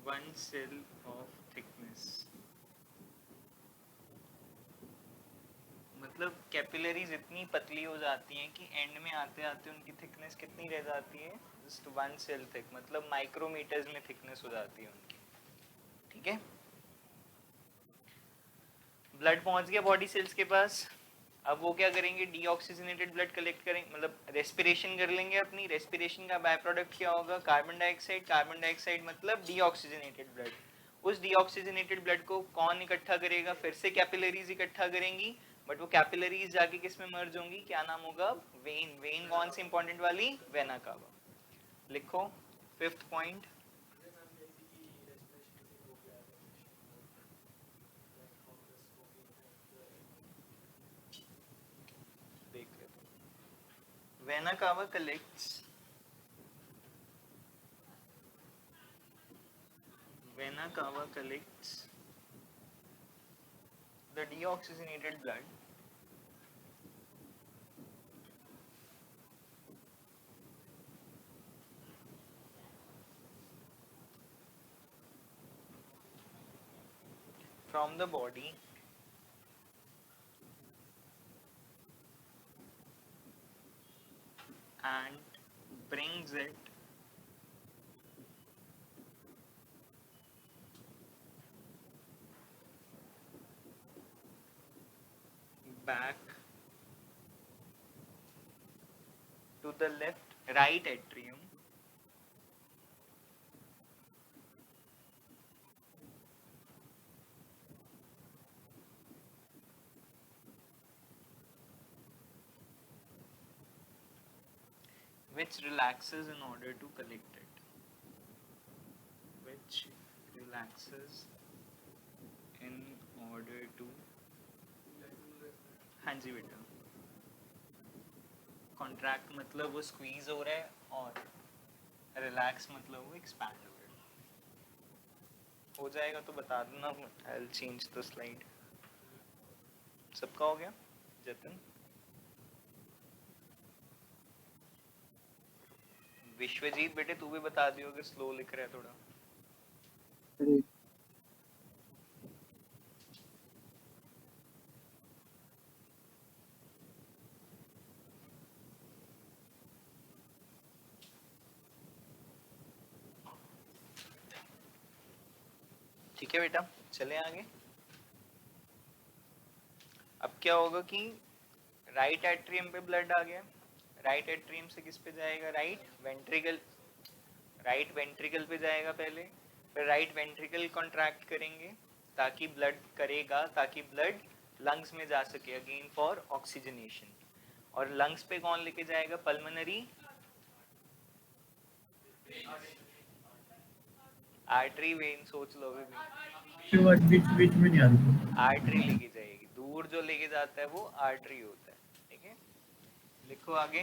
one cell of thickness। मतलब कैपिलरीज इतनी पतली हो जाती हैं कि एंड में आते आते उनकी थिकनेस कितनी रह जाती है? जस्ट 1 सेल थिक, मतलब माइक्रोमीटर्स में थिकनेस हो जाती है उनकी। ठीक है, ब्लड पहुंच गया बॉडी सेल्स के पास। अब वो क्या करेंगे? डीऑक्सीजनेटेड ब्लड कलेक्ट करेंगे, मतलब रेस्पिरेशन कर लेंगे अपनी। रेस्पिरेशन का बाय प्रोडक्ट क्या होगा? Carbon dioxide. कार्बन डाइऑक्साइड मतलब डीऑक्सीजनेटेड ब्लड। उस डीऑक्सीजनेटेड ब्लड को कौन इकट्ठा करेगा? फिर से कैपिलरीज इकट्ठा करेंगी, बट वो कैपिलरीज जाके किस में मर्ज होंगी? क्या नाम होगा? वेन। वेन कौन सी इंपॉर्टेंट वाली? Vena cava. लिखो 5th पॉइंट। देख लेते हैं। Vena cava collects, Vena cava collects the deoxygenated blood from the body and brings it back to the right atrium which relaxes in order to collect it, which relaxes in order to, हाँ जी बेटा, contract मतलब वो squeeze हो रहा है और relax मतलब वो एक्सपैंड हो रहा है। हो जाएगा तो बता देना, I will change the slide. सबका हो गया? जतन, विश्वजीत बेटे तू भी बता दियो अगर स्लो लिख रहा है थोड़ा। अरे ठीक है बेटा, चले आगे। अब क्या होगा कि राइट एट्रियम पे ब्लड आ गया, राइट एट्रियम से किस पे जाएगा? Right ventricle. राइट वेंट्रिकल पे जाएगा पहले, फिर राइट वेंट्रिकल कॉन्ट्रैक्ट करेंगे ताकि ब्लड करेगा, ताकि ब्लड लंग्स में जा सके अगेन फॉर ऑक्सीजनेशन। और लंग्स पे कौन लेके जाएगा? पल्मोनरी आर्टरी वेन, सोच लो के बाद बीच बीच में नहीं आ रही। आर्टरी लेके जाएगी, दूर जो लेके जाता है वो आर्टरी होता है। ठीक है, लिखो आगे।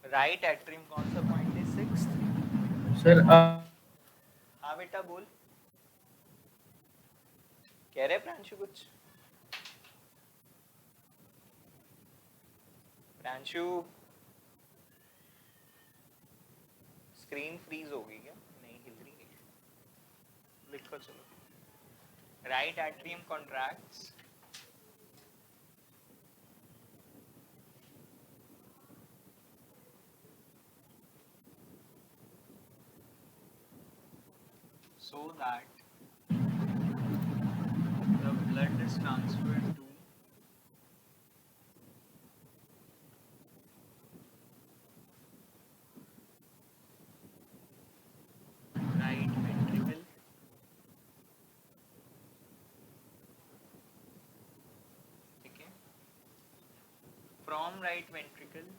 राइट एट्रियम कौन सा पॉइंट है? 6th। सर हाँ बेटा बोल, कह रहे प्रांशु कुछ? प्रांशु स्क्रीन फ्रीज हो गई क्या? नहीं हिल रही है। लिखो चलो। Right atrium contracts. So that the blood is transferred to right ventricle. Okay. From right ventricle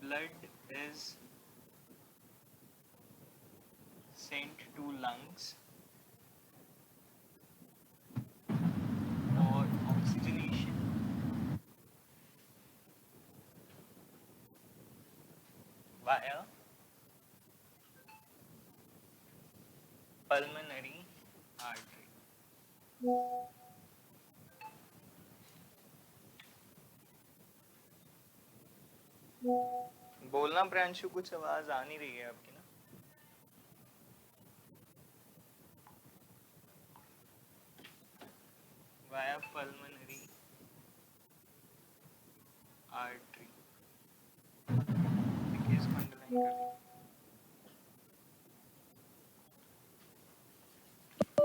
blood is sent to lungs for oxygenation via pulmonary artery. बोलना प्रांशु, कुछ आवाज आ नहीं रही है आपकी ना. Via pulmonary artery. देखिए इसको अंडरलाइन कर लो.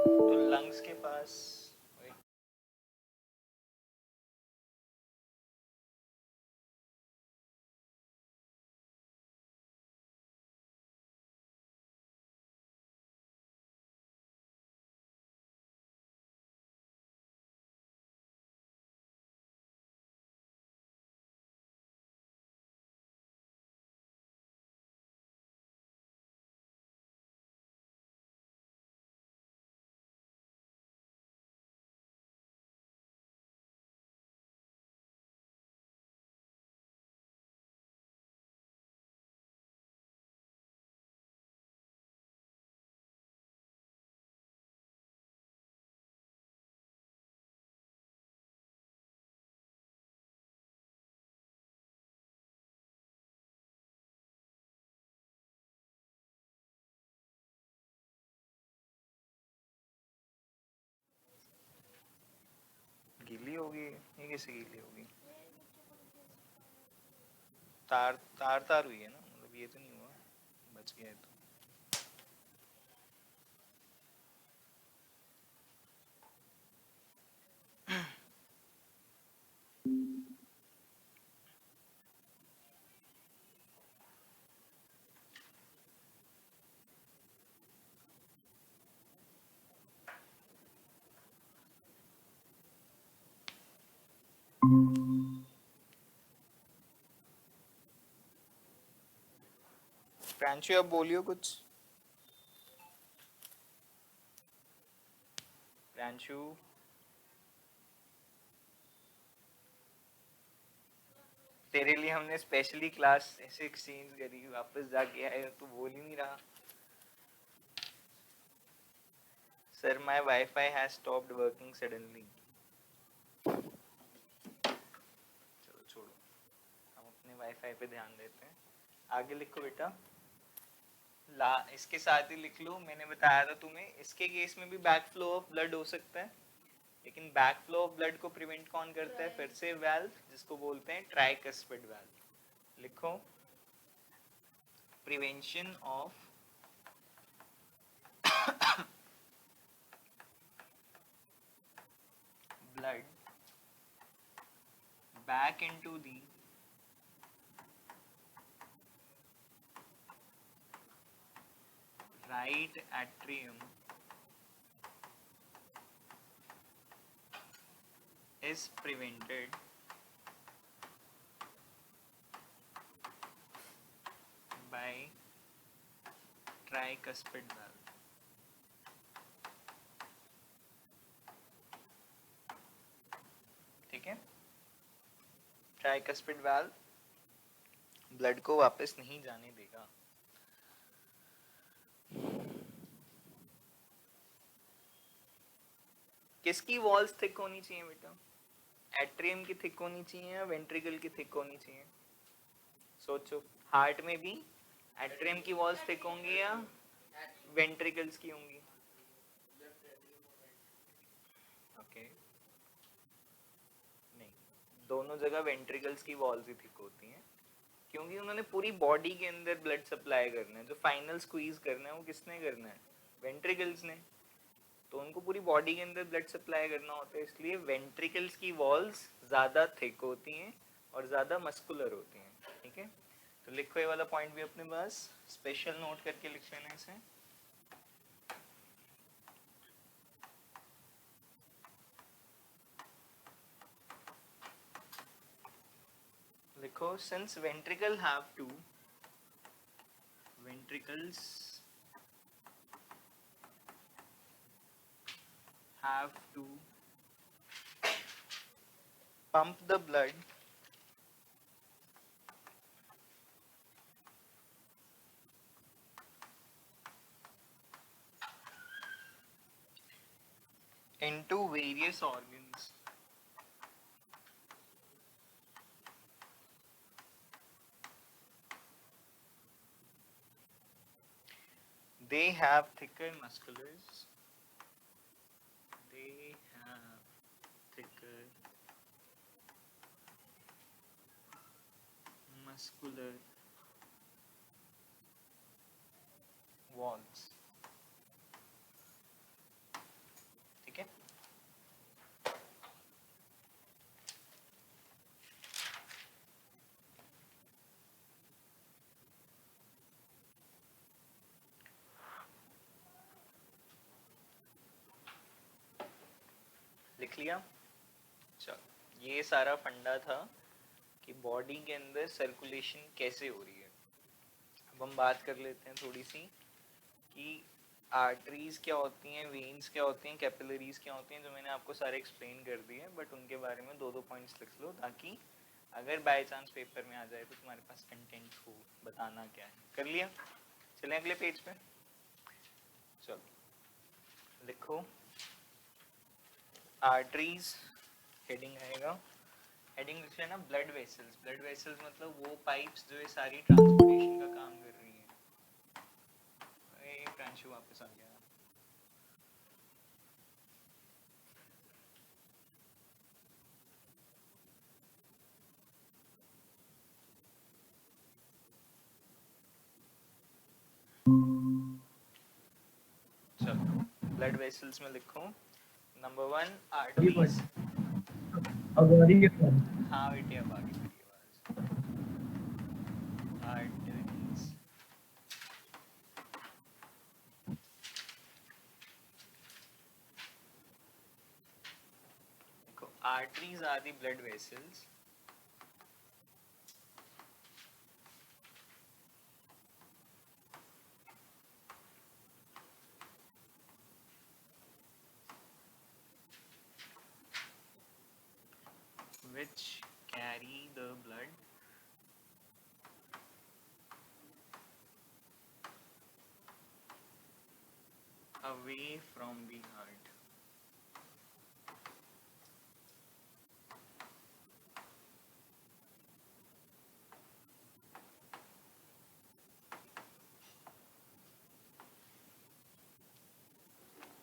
तो लंग्स के पास गीली होगी. ये कैसे गीली होगी? तार तार तार हुई है ना, मतलब ये तो नहीं हुआ, बच गया है तो. प्रांशु अब बोलियो कुछ. प्रांशु तेरे लिए हमने स्पेशली क्लास ऐसे एक्सचेंज करी, वापस जाके आए तो बोल ही नहीं रहा. Sir my wifi has stopped working suddenly. चलो छोड़ो, हम अपने वाईफाई पे ध्यान देते हैं. आगे लिखो बेटा. ला इसके साथ ही लिख लो, मैंने बताया था तुम्हें, इसके केस में भी बैक फ्लो ऑफ ब्लड हो सकता है, लेकिन बैक फ्लो ऑफ ब्लड को प्रिवेंट कौन करता है? फिर से वाल्व, जिसको बोलते हैं ट्राइकस्पिड वाल्व. लिखो, prevention of blood back into the right atrium is prevented by tricuspid valve. ठीक है, ट्राइकस्पिड वाल्व ब्लड को वापस नहीं जाने देगा. किसकी वॉल्स थिक होनी चाहिए बेटा? एट्रियम की थिक होनी चाहिए या वेंट्रिकल की थिक होनी चाहिए? सोचो, हार्ट में भी एट्रियम की वॉल्स थिक होंगी या वेंट्रिकल्स की होंगी? ओके, नहीं, दोनों जगह वेंट्रिकल्स की वॉल्स ही थिक होती हैं, क्योंकि उन्होंने पूरी बॉडी के अंदर ब्लड सप्लाई करना है। जो फाइनल स्क्वीज करना है वो किसने करना है? वेंट्रिकल्स ने। तो उनको पूरी बॉडी के अंदर ब्लड सप्लाई करना होता है, इसलिए वेंट्रिकल्स की वॉल्स ज़्यादा थिक होती हैं और ज़्यादा मस्कुलर होती हैं। ठीक है, तो लिखो ये वाला पॉइंट भी अपने पास स्पेशल नोट करके लिख लेना इसे। लिखो, since ventricle have to ventricles have to pump the blood into various organs. They have thicker musculars. They have thicker muscular walls. ठीक है, लिख लिया? चलो, ये सारा फंडा था कि बॉडी के अंदर सर्कुलेशन कैसे हो रही है। अब हम बात कर लेते हैं थोड़ी सी कि आर्टरीज क्या होती हैं, वेन्स क्या होती हैं, कैपिलरीज क्या होती हैं, जो मैंने आपको सारे एक्सप्लेन कर दिए, बट उनके बारे में दो दो पॉइंट्स लिख लो, ताकि अगर बाय चांस पेपर में आ जाए तो तुम्हारे पास कंटेंट हो बताना क्या है। कर लिया? चलें अगले पेज पे। चलो लिखो, आर्टरीज हेडिंग आएगा, हेडिंग लिख लेना ब्लड वेसल्स। ब्लड वेसल्स मतलब वो पाइप्स जो ये सारी ट्रांसपोर्टेशन का काम कर रही हैं। प्रांशु वापस आ गया। चलो ब्लड वेसल्स में लिखो, नंबर 1 आर्टरीज। अब आ रही है? हाँ बेटी अब आ गई मेरी आवाज। आर्टरीज, देखो arteries are the blood vessels which carry the blood away from the heart.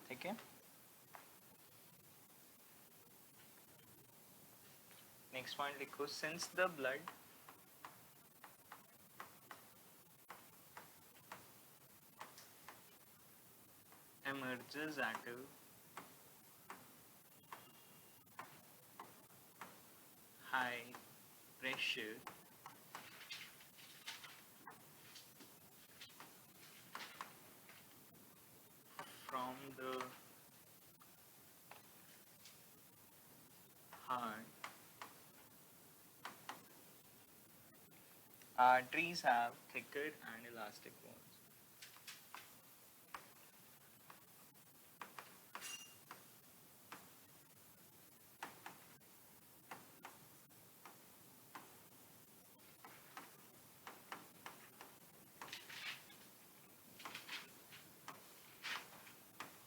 ठीक है, नेक्स्ट पॉइंट लिखो, since the blood emerges at a high pressure from the heart, arteries have thicker and elastic walls.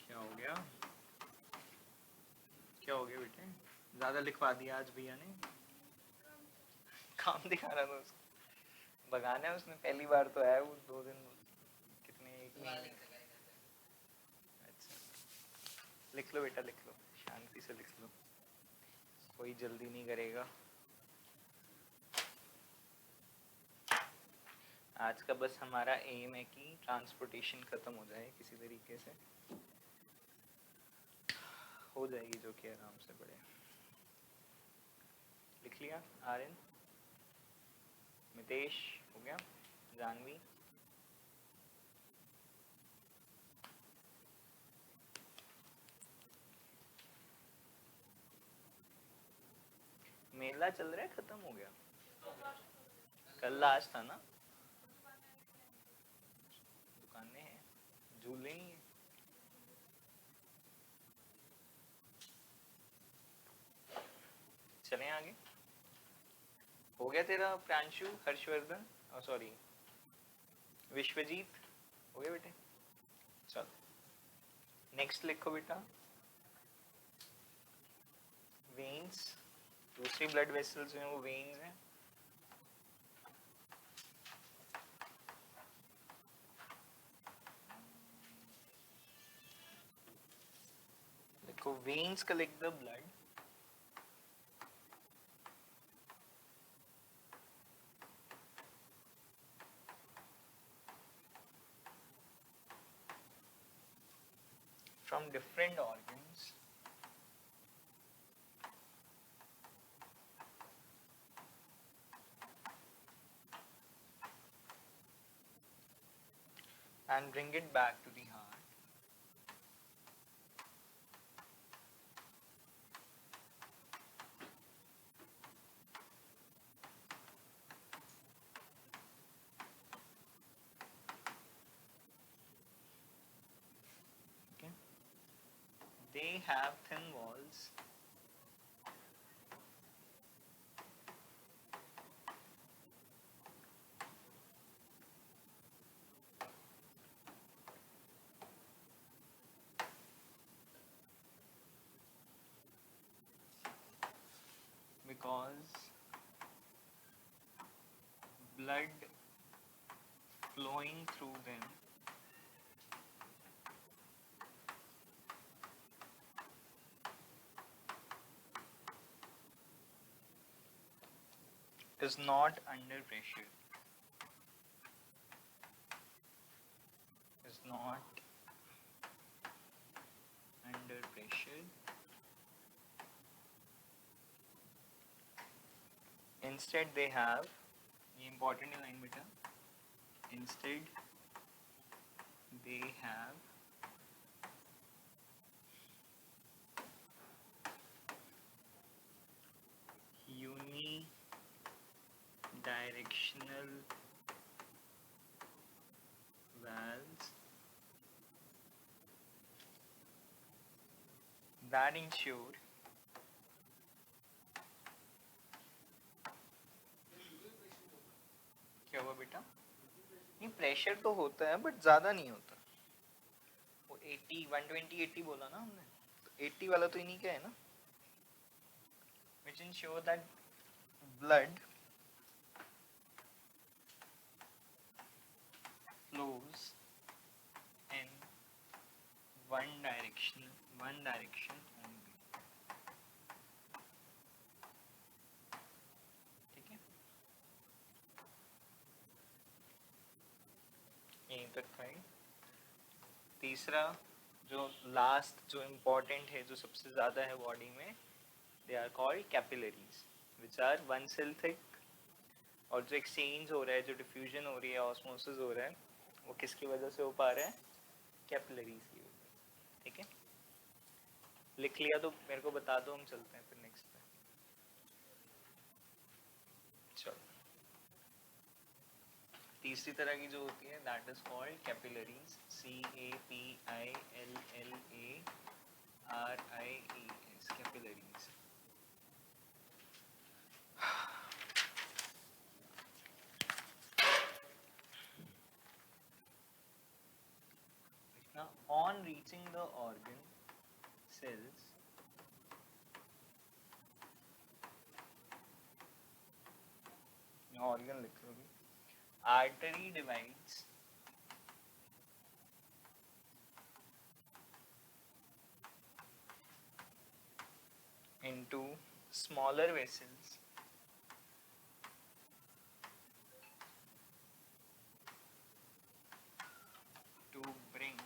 क्या हो गया? क्या हो गया बेटे? ज्यादा लिखवा दिया आज भैया ने, काम दिखा रहा था उसको, भगाना है उसने, पहली बार तो आया वो, 2 दिन कितने, 1 महीने। अच्छा लिख लो बेटा, लिख लो, शांति से लिख लो, कोई जल्दी नहीं करेगा। आज का बस हमारा एम है कि ट्रांसपोर्टेशन खत्म हो जाए किसी तरीके से, हो जाएगी जो कि आराम से पढ़े। लिख लिया आर्यन, मितेश हो गया, जानवी, मेला चल रहा है, खत्म हो गया, कल लास्ट था ना, दुकानें हैं, झूले ही हैं। चलें आगे, हो गया तेरा प्रांशु, हर्षवर्धन, सॉरी विश्वजीत, हो गया बेटे, चलो नेक्स्ट लिखो बेटा, वेन्स, दूसरी ब्लड वेसल्स जो हैं वो वेन्स हैं। देखो veins collect the blood from different organs and bring it back to the heart. Okay. They have thin walls because blood flowing through them is not under pressure, is not under pressure. Instead they have, ये important है line बेटा, instead they have unidirectional valves that ensure क्या हुआ बेटा, नहीं pressure तो होता है बट ज्यादा नहीं होता, वो 80 120 80 बोला ना हमने, तो 80 वाला तो इन्हीं का है ना, which ensure that blood flows in one direction only. ठीक है, यहीं तक फाइन। तीसरा जो लास्ट जो इम्पोर्टेंट है, जो सबसे ज़्यादा है बॉडी में, they are called capillaries which are one cell thick, और जो एक्सचेंज हो रहा है, जो डिफ्यूजन हो रही है, ऑस्मोसिस हो रहा है, वो किसकी वजह से हो पा रहा है, कैपिलरीज की वजह से। ठीक है, लिख लिया तो मेरे को बता दो, हम चलते हैं फिर नेक्स्ट पे। चलो तीसरी तरह की जो होती है that is called capillaries, CAPILLARIES, capillaries. Now on reaching the organ cells, organ लिख लो। Artery divides into smaller vessels to bring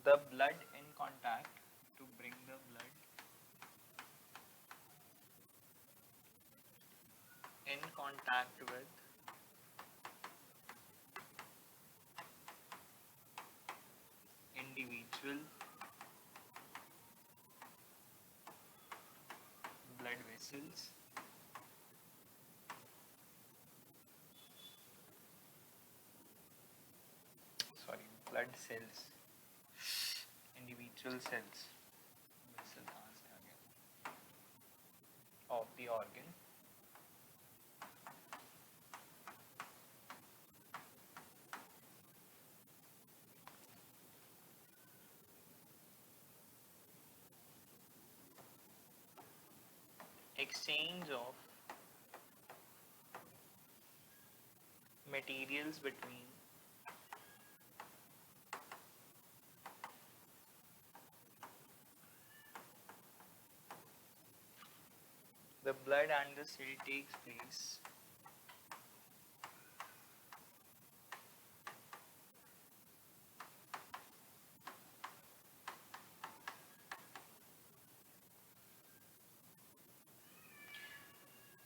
the blood in contact to bring the blood in contact with individual blood vessels sorry blood cells individual cells vessel कहाँ से आ गया of the organ exchange of materials between the blood and the cell takes place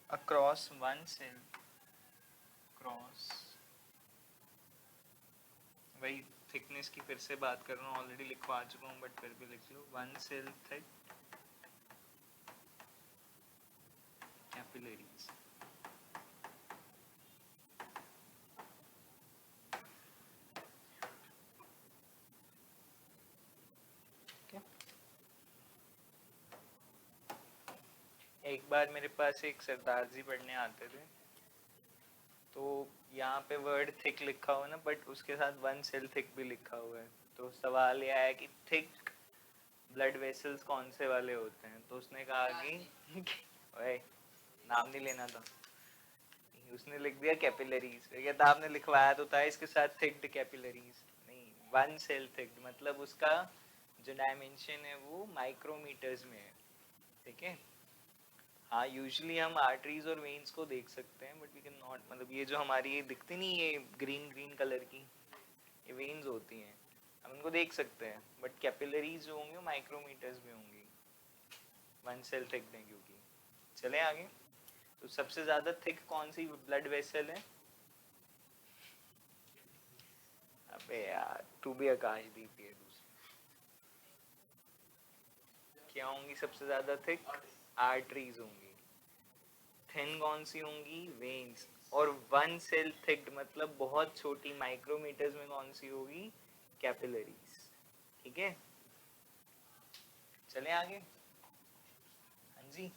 across one cell cross वही thickness की फिर से बात कर रहा हूँ ऑलरेडी लिखवा चुका हूँ बट फिर भी लिख लो वन सेल थिक कैपिलरीज एक बार मेरे पास एक सरदार जी पढ़ने आते थे तो यहाँ पे वर्ड थिक लिखा हुआ ना बट उसके साथ वन सेल थिक भी लिखा हुआ है तो सवाल यह है कि थिक ब्लड वेसल्स कौन से वाले होते हैं तो उसने कहा कि ओए नाम नहीं लेना था उसने लिख दिया कैपिलरीज कहता आपने लिखवाया तो था इसके साथ थिक्ड कैपिलरीज नहीं वन सेल थिक्ड मतलब उसका जो डायमेंशन है वो माइक्रोमीटर्स में है ठीक है हाँ यूजुअली हम आर्टरीज और वेन्स को देख सकते हैं बट वी कैन नॉट मतलब ये जो हमारी ये दिखती नहीं ये ग्रीन ग्रीन कलर की ये वेन्स होती हैं हम उनको देख सकते हैं बट कैपिलरीज जो होंगे माइक्रोमीटर्स में होंगी वन सेल थिक है क्योंकि चले आगे तो सबसे ज्यादा थिक कौन सी ब्लड वेसल है अबे यार तू भी आकाशदीप है दूसरी क्या होंगी सबसे ज्यादा थिक आर्टरीज होंगी थिन कौन सी होंगी वेन्स और वन सेल थिक्ड मतलब बहुत छोटी माइक्रोमीटर्स में कौन सी होगी कैपिलरीज ठीक है चले आगे हाँ जी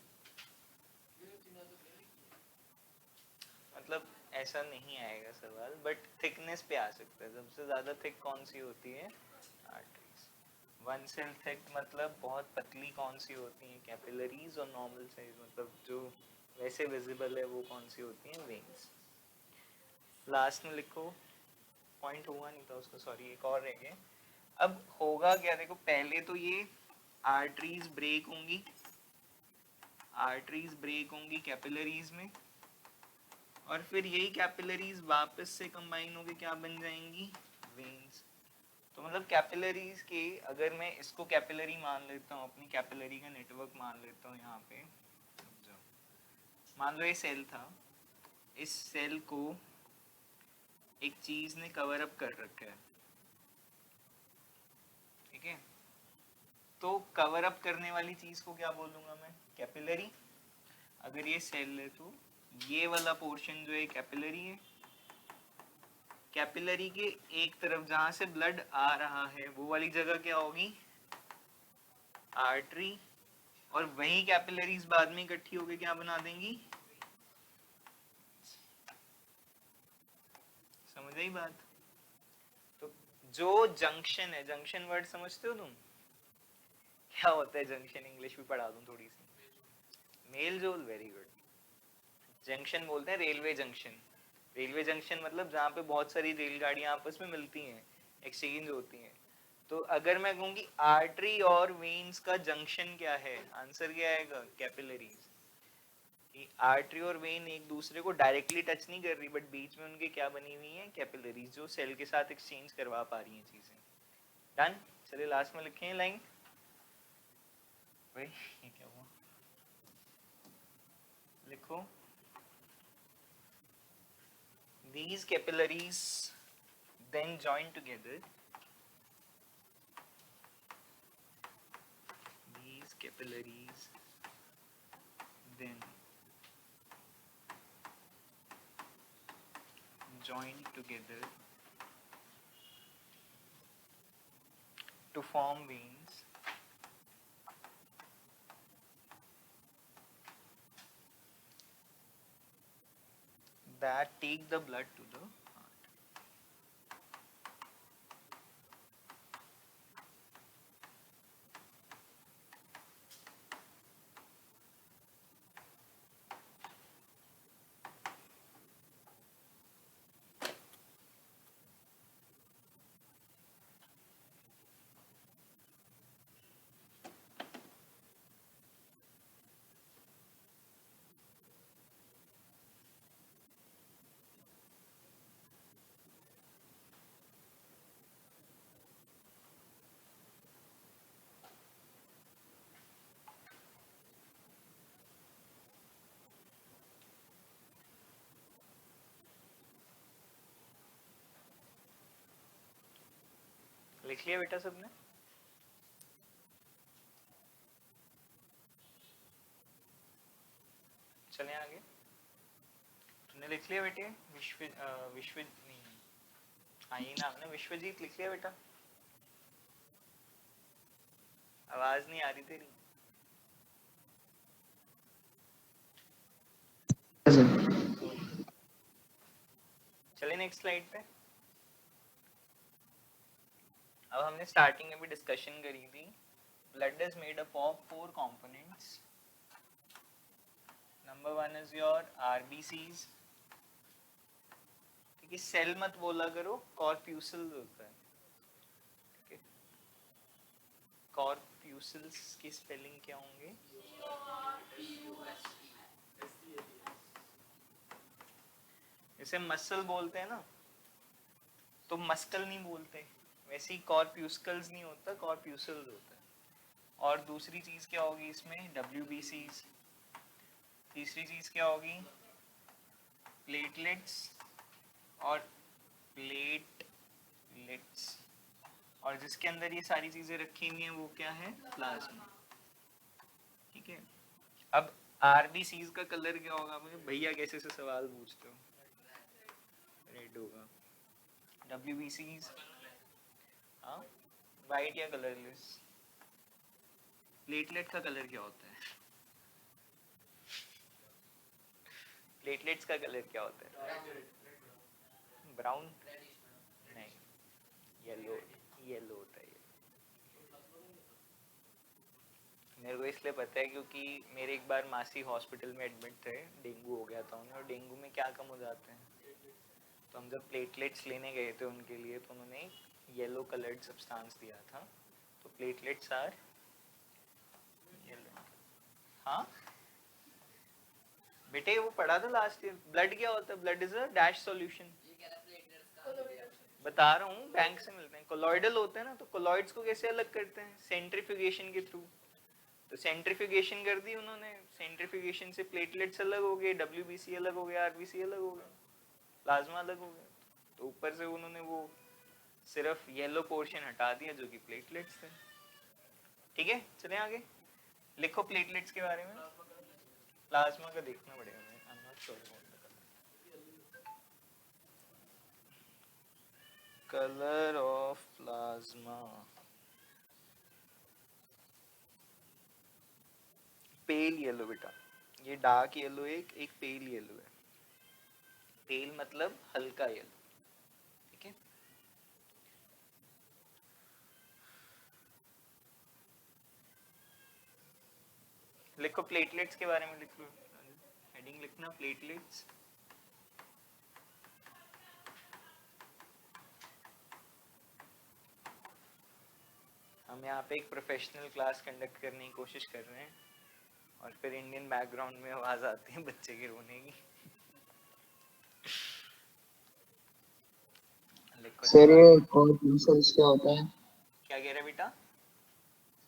मतलब ऐसा नहीं आएगा सवाल बट थिकनेस पे आ सकता है सबसे ज्यादा थिक कौन सी होती है आर्टरीज वन सेल थिक मतलब बहुत पतली कौन सी होती है कैपिलरीज और नॉर्मल साइज मतलब जो वैसे विजिबल है वो कौन सी होती हैं वेन्स लास्ट में लिखो पॉइंट हुआ नहीं था उसका सॉरी एक और रह गया अब होगा क्या देखो पहले तो ये आर्टरीज ब्रेक होंगी कैपिलरीज में और फिर यही कैपिलरीज वापस से कंबाइन होके क्या बन जाएंगी वेन्स तो मतलब कैपिलरीज के अगर मैं इसको कैपिलरी मान लेता हूँ अपनी कैपिलरी का नेटवर्क मान लेता हूँ यहाँ पे मान लो ये सेल था इस सेल को एक चीज ने कवर अप कर रखा है ठीक है तो कवर अप करने वाली चीज को क्या बोलूंगा मैं कैपिलरी अगर ये सेल है तो ये वाला पोर्शन जो है कैपिलरी है कैपिलरी के एक तरफ जहां से ब्लड आ रहा है वो वाली जगह क्या होगी आर्टरी और वही कैपिलरीज बाद में इकट्ठी होकर क्या बना देंगी समझ आई बात तो जो जंक्शन है जंक्शन वर्ड समझते हो तुम क्या होता है जंक्शन इंग्लिश भी पढ़ा दूं थोड़ी सी मेल जोल, वेरी गुड। जंक्शन बोलते हैं रेलवे जंक्शन। रेलवे जंक्शन मतलब जहाँ पे बहुत सारी रेलगाड़ियाँ आपस में मिलती हैं, एक्सचेंज होती हैं। तो अगर मैं कहूँगी आर्टरी और वेन्स का जंक्शन क्या है, आंसर क्या आएगा? कैपिलरीज। कि आर्टरी और वेन एक दूसरे को डायरेक्टली टच नहीं कर रही, बट बीच में उनके क्या बनी हुई है? कैपिलरीज, जो सेल के साथ एक्सचेंज करवा पा रही हैं चीजें। डन। चलिए लास्ट में लिखे हैं लाइन। भाई ये क्या हुआ? लिखो, these capillaries then join together. These capillaries then join together to form veins that take the blood to the heart. लिख लिया बेटा सबने? चलें आगे। तुमने लिख लिया बेटे? विश्व नहीं, हाँ ये नाम ना, विश्वजीत लिख लिया बेटा? आवाज नहीं आ रही तेरी। चलिए नेक्स्ट स्लाइड पे। अब हमने स्टार्टिंग में भी डिस्कशन करी थी, blood is made up of 4 components. Number 1 is your RBCs. ठीक है, सेल मत बोला करो, कॉर्प्यूसल्स होता है। ठीक है, कॉर्प्यूसल्स की स्पेलिंग क्या होंगे? जैसे मसल बोलते हैं ना, तो मस्कल नहीं बोलते, वैसे ही कॉर्प्यूस्कल्स नहीं होता, कॉर्प्यूसल्स होता है। और दूसरी चीज क्या होगी इसमें? डब्ल्यूबीसीज। तीसरी चीज क्या होगी? प्लेटलेट्स और प्लेटलेट्स। और जिसके अंदर ये सारी चीजें रखी हुई हैं वो क्या है? प्लाज्मा। ठीक है, अब आरबीसीज का कलर क्या होगा? भैया कैसे से सवाल पूछते हो? रेड होगा। डब्ल्यूबीसीज, हाँ, वाइट या कलरलेस। प्लेटलेट का कलर क्या होता है? प्लेटलेट्स का कलर क्या होता है? ब्राउन नहीं, येलो। येलो होता है। मेरे को इसलिए पता है क्योंकि मेरे एक बार मासी हॉस्पिटल में एडमिट थे, डेंगू हो गया था उन्हें, और डेंगू में क्या कम हो जाते हैं, तो हम जब प्लेटलेट्स लेने गए थे उनके लिए, तो उन्होंने येलो कलर्ड सब्सटेंस दिया था। तो प्लेटलेट्स आर येलो। हाँ बेटे, वो पढ़ा था लास्ट ईयर। ब्लड क्या होता है? Blood is a dash solution. बता रहा हूँ, बैंक से मिलते हैं, कोलॉइडल होते हैं ना। तो कोलॉइड्स को कैसे अलग करते हैं? सेंट्रीफ्यूगेशन के थ्रू। तो सेंट्रीफ्यूगेशन कर दी उन्होंने, सेंट्रीफ्यूगेशन से प्लेटलेट्स अलग हो गए, डब्ल्यूबीसी अलग हो गया, आरबीसी अलग हो गया, प्लाज्मा अलग हो गया। तो ऊपर से उन्होंने वो सिर्फ येलो पोर्शन हटा दिया जो कि प्लेटलेट्स थे। ठीक है, चलें आगे। लिखो प्लेटलेट्स के बारे में। प्लाज्मा का देखना पड़ेगा, I am not sure. Colour of plasma, pale yellow बेटा। ये डार्क येलो है, एक पेल येलो है। पेल मतलब हल्का येलो। ठीक है, लिखो प्लेटलेट्स के बारे में लिख लो, हेडिंग लिखना प्लेटलेट्स। हम यहाँ पे एक प्रोफेशनल क्लास कंडक्ट करने की कोशिश कर रहे हैं और फिर इंडियन बैकग्राउंड में आवाज आती है बच्चे के रोने की। लिखो सर जवाब। ये कॉर्प्यूसल्स क्या होता है? क्या कह रहे बेटा?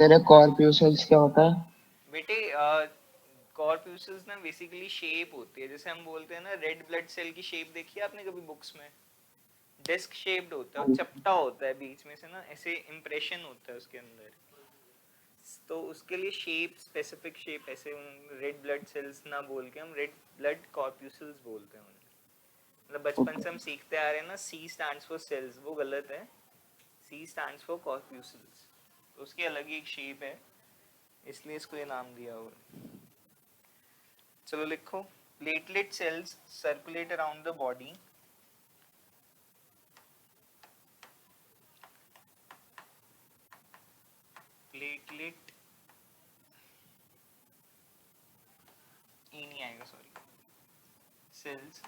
सर ये कॉर्प्यूसल्स क्या होता है? बेटे कॉर्प्यूसल्स ना बेसिकली शेप होती है, जैसे हम बोलते हैं ना रेड ब्लड सेल की शेप देखी है आपने कभी बुक्स में? डिस्क शेप्ड होता है और चपटा होता है बीच में से ना, ऐसे इंप्रेशन होता है उसके अंदर। तो उसके लिए शेप, स्पेसिफिक शेप, ऐसे रेड ब्लड सेल्स ना बोल के हम रेड ब्लड कॉर्प्यूसल्स बोलते हैं उन्हें। मतलब बचपन से हम सीखते आ रहे हैं ना, सी स्टैंड्स फॉर सेल्स, वो गलत है। सी स्टैंड्स फॉर कॉर्प्यूसल्स, तो उसकी अलग ही एक शेप है, इसलिए इसको ये नाम दिया हुआ। चलो लिखो, platelet cells circulate around the body platelet E नहीं आएगा, sorry, cells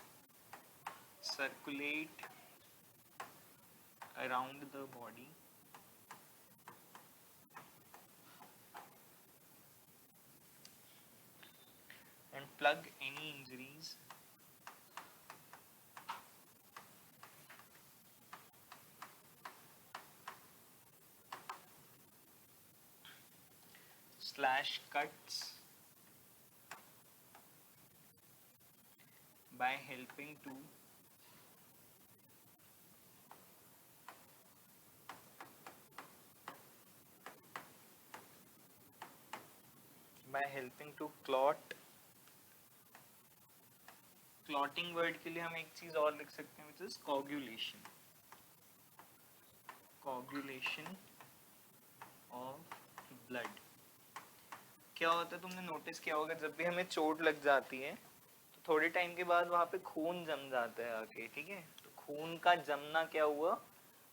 circulate around the body and plug any injuries slash cuts by helping to clot। Clotting word के लिए हम एक चीज और लिख सकते हैं, which is coagulation. Coagulation of blood. क्या होता है, तुमने नोटिस किया होगा जब भी हमें चोट लग जाती है तो थोड़े टाइम के बाद वहां पे खून जम जाता है आके, ठीक है? तो खून का जमना क्या हुआ,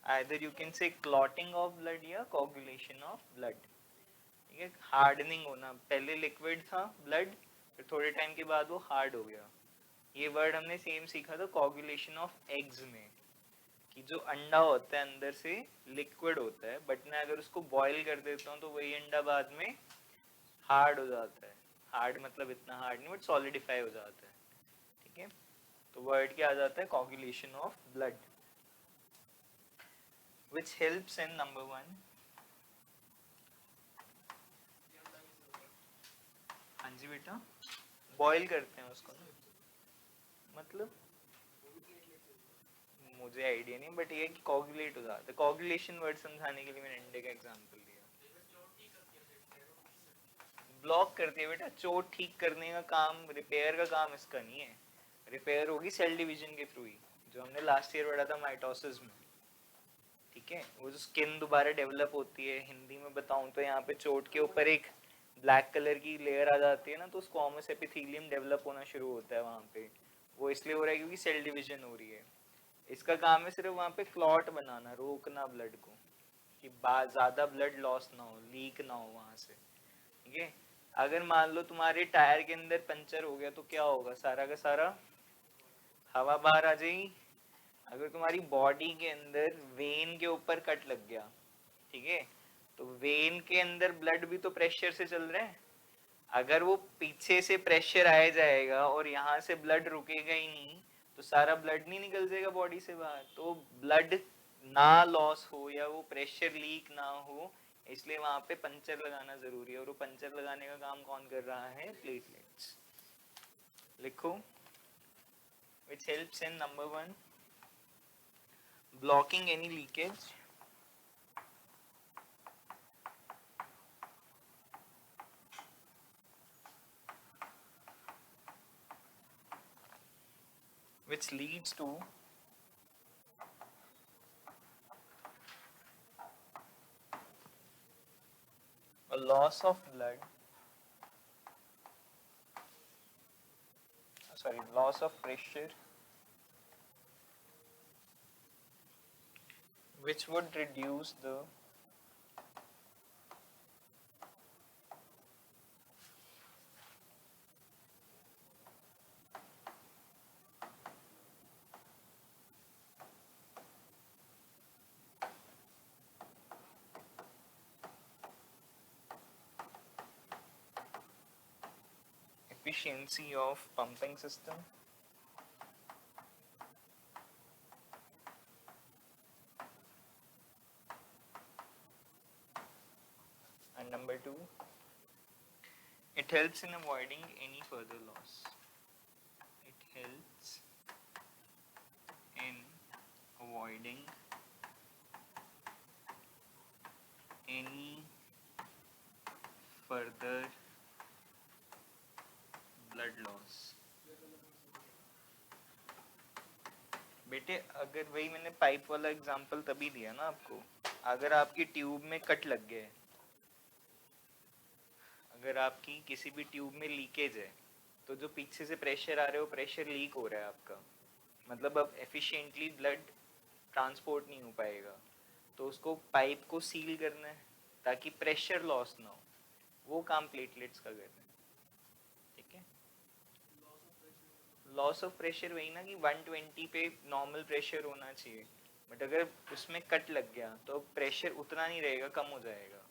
either you can say clotting of blood या कोगुलेशन ऑफ ब्लड, ठीक है? हार्डनिंग होना, पहले लिक्विड था ब्लड, फिर थोड़े टाइम के बाद वो हार्ड हो गया। ये वर्ड हमने सेम सीखा था कोगुलेशन ऑफ एग्स में, कि जो अंडा होता है अंदर से लिक्विड होता है, बट मैं अगर उसको बॉईल कर देता हूँ तो वही अंडा बाद में हार्ड हो जाता है। हार्ड मतलब इतना हार्ड नहीं, बट सॉलिडिफाई हो जाता है, ठीक है? तो वर्ड क्या आ जाता है, coagulation of blood, which helps in number 1। हाँ जी बेटा, बॉईल करते हैं उसको ना, मतलब मुझे आइडिया नहीं, बट ये कोगुलेट हो जाता है। कोगुलेशन वर्ड समझाने के लिए मैंने अंडे का एग्जांपल दिया। ब्लॉक करती है बेटा, चोट ठीक करने का काम, रिपेयर का काम इसका नहीं है। रिपेयर होगी सेल डिवीजन के थ्रू ही, जो हमने लास्ट ईयर पढ़ा था माइटोसिस में, ठीक है? वो जो स्किन दोबारा डेवलप होती है, हिंदी में बताऊं तो यहाँ पे चोट के ऊपर एक ब्लैक कलर की लेयर आ जाती है ना, तो स्क्वामस एपिथेलियम डेवलप होना शुरू होता है वहाँ पे। वो इसलिए हो रहा है क्योंकि सेल डिवीजन हो रही है। इसका काम है सिर्फ वहाँ पे क्लॉट बनाना, रोकना ब्लड को, कि ज्यादा ब्लड लॉस ना हो, लीक ना हो वहाँ से, ठीक है? अगर मान लो तुम्हारे टायर के अंदर पंचर हो गया तो क्या होगा, सारा का सारा हवा बाहर आ जाएगी। अगर तुम्हारी बॉडी के अंदर वेन के ऊपर कट लग गया, ठीक है, तो वेन के अंदर ब्लड भी तो प्रेशर से चल रहा है। अगर वो पीछे से प्रेशर आया जाएगा और यहाँ से ब्लड रुकेगा ही नहीं, तो सारा ब्लड नहीं निकल जाएगा बॉडी से बाहर। तो ब्लड ना लॉस हो या वो प्रेशर लीक ना हो, इसलिए वहां पे पंचर लगाना जरूरी है। और वो पंचर लगाने का काम कौन कर रहा है, प्लेटलेट्स। लिखो, which helps in number 1 blocking any leakage which leads to a loss of blood, sorry, loss of pressure, which would reduce efficiency of pumping system. And number 2, it helps in avoiding any further loss. It helps in avoiding any further blood loss. बेटे अगर वही मैंने pipe वाला example तभी दिया ना आपको, अगर आपकी ट्यूब में कट लग गया है, अगर आपकी किसी भी ट्यूब में लीकेज है, तो जो पीछे से प्रेशर आ रहा है वो प्रेशर लीक हो रहा है आपका, मतलब अब एफिशिएंटली ब्लड ट्रांसपोर्ट नहीं हो पाएगा, तो उसको पाइप को सील करना है ताकि प्रेशर लॉस ना हो, वो काम प्लेटलेट्स का करना है। ठीक है, लॉस ऑफ प्रेशर वही ना कि 120 पे नॉर्मल प्रेशर होना चाहिए, बट अगर उसमें कट लग गया तो प्रेशर उतना नहीं रहेगा, कम हो जाएगा।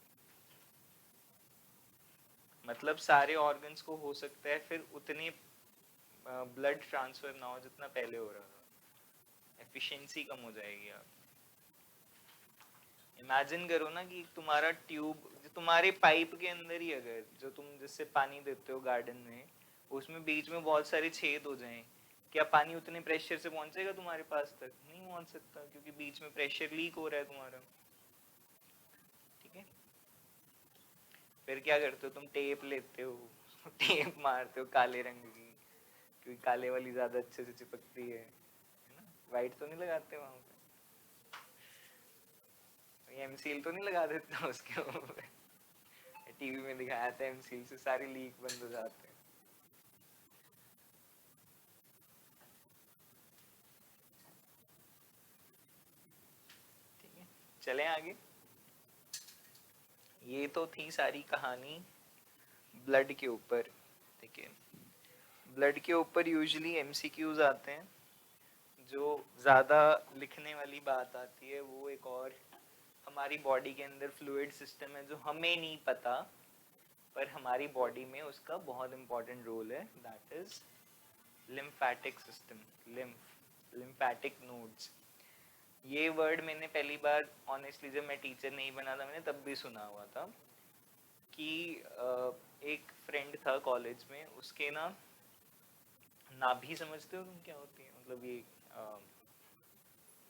मतलब सारे ऑर्गन्स को हो सकता है फिर उतने ब्लड ट्रांसफर ना हो जितना पहले हो रहा था, एफिशिएंसी कम हो जाएगी। आप इमेजिन करो ना कि तुम्हारा ट्यूब तुम्हारे पाइप के अंदर ही, अगर जो तुम जिससे पानी देते हो गार्डन में, उसमें बीच में बहुत सारे छेद हो जाएं, क्या पानी उतने प्रेशर से पहुंचेगा तुम्हारे पास तक? नहीं पहुंच सकता, क्योंकि बीच में प्रेशर लीक हो रहा है तुम्हारा। ठीक है, फिर क्या करते हो तुम? टेप लेते हो टेप मारते हो काले रंग की, क्योंकि काले वाली ज्यादा अच्छे से चिपकती है ना? व्हाइट तो नहीं लगाते वहां पे, एमसील तो नहीं लगा देते उसके ऊपर टीवी में दिखाया था एमसील से सारे लीक बंद हो जाते हैं। ठीक है, चलें आगे। ये तो थी सारी कहानी ब्लड के ऊपर। ठीक है, ब्लड के ऊपर यूजुअली एमसीक्यूज आते हैं, जो ज़्यादा लिखने वाली बात आती है वो एक और हमारी बॉडी के अंदर फ्लूइड सिस्टम है जो हमें नहीं पता, पर हमारी बॉडी में उसका बहुत इंपॉर्टेंट रोल है, that is lymphatic system, lymphatic nodes. ये वर्ड मैंने पहली बार ऑनेस्टली जब मैं टीचर नहीं बना था मैंने तब भी सुना हुआ था कि एक फ्रेंड था कॉलेज में, उसके ना नाभि, समझते हो तुम क्या होती है? मतलब ये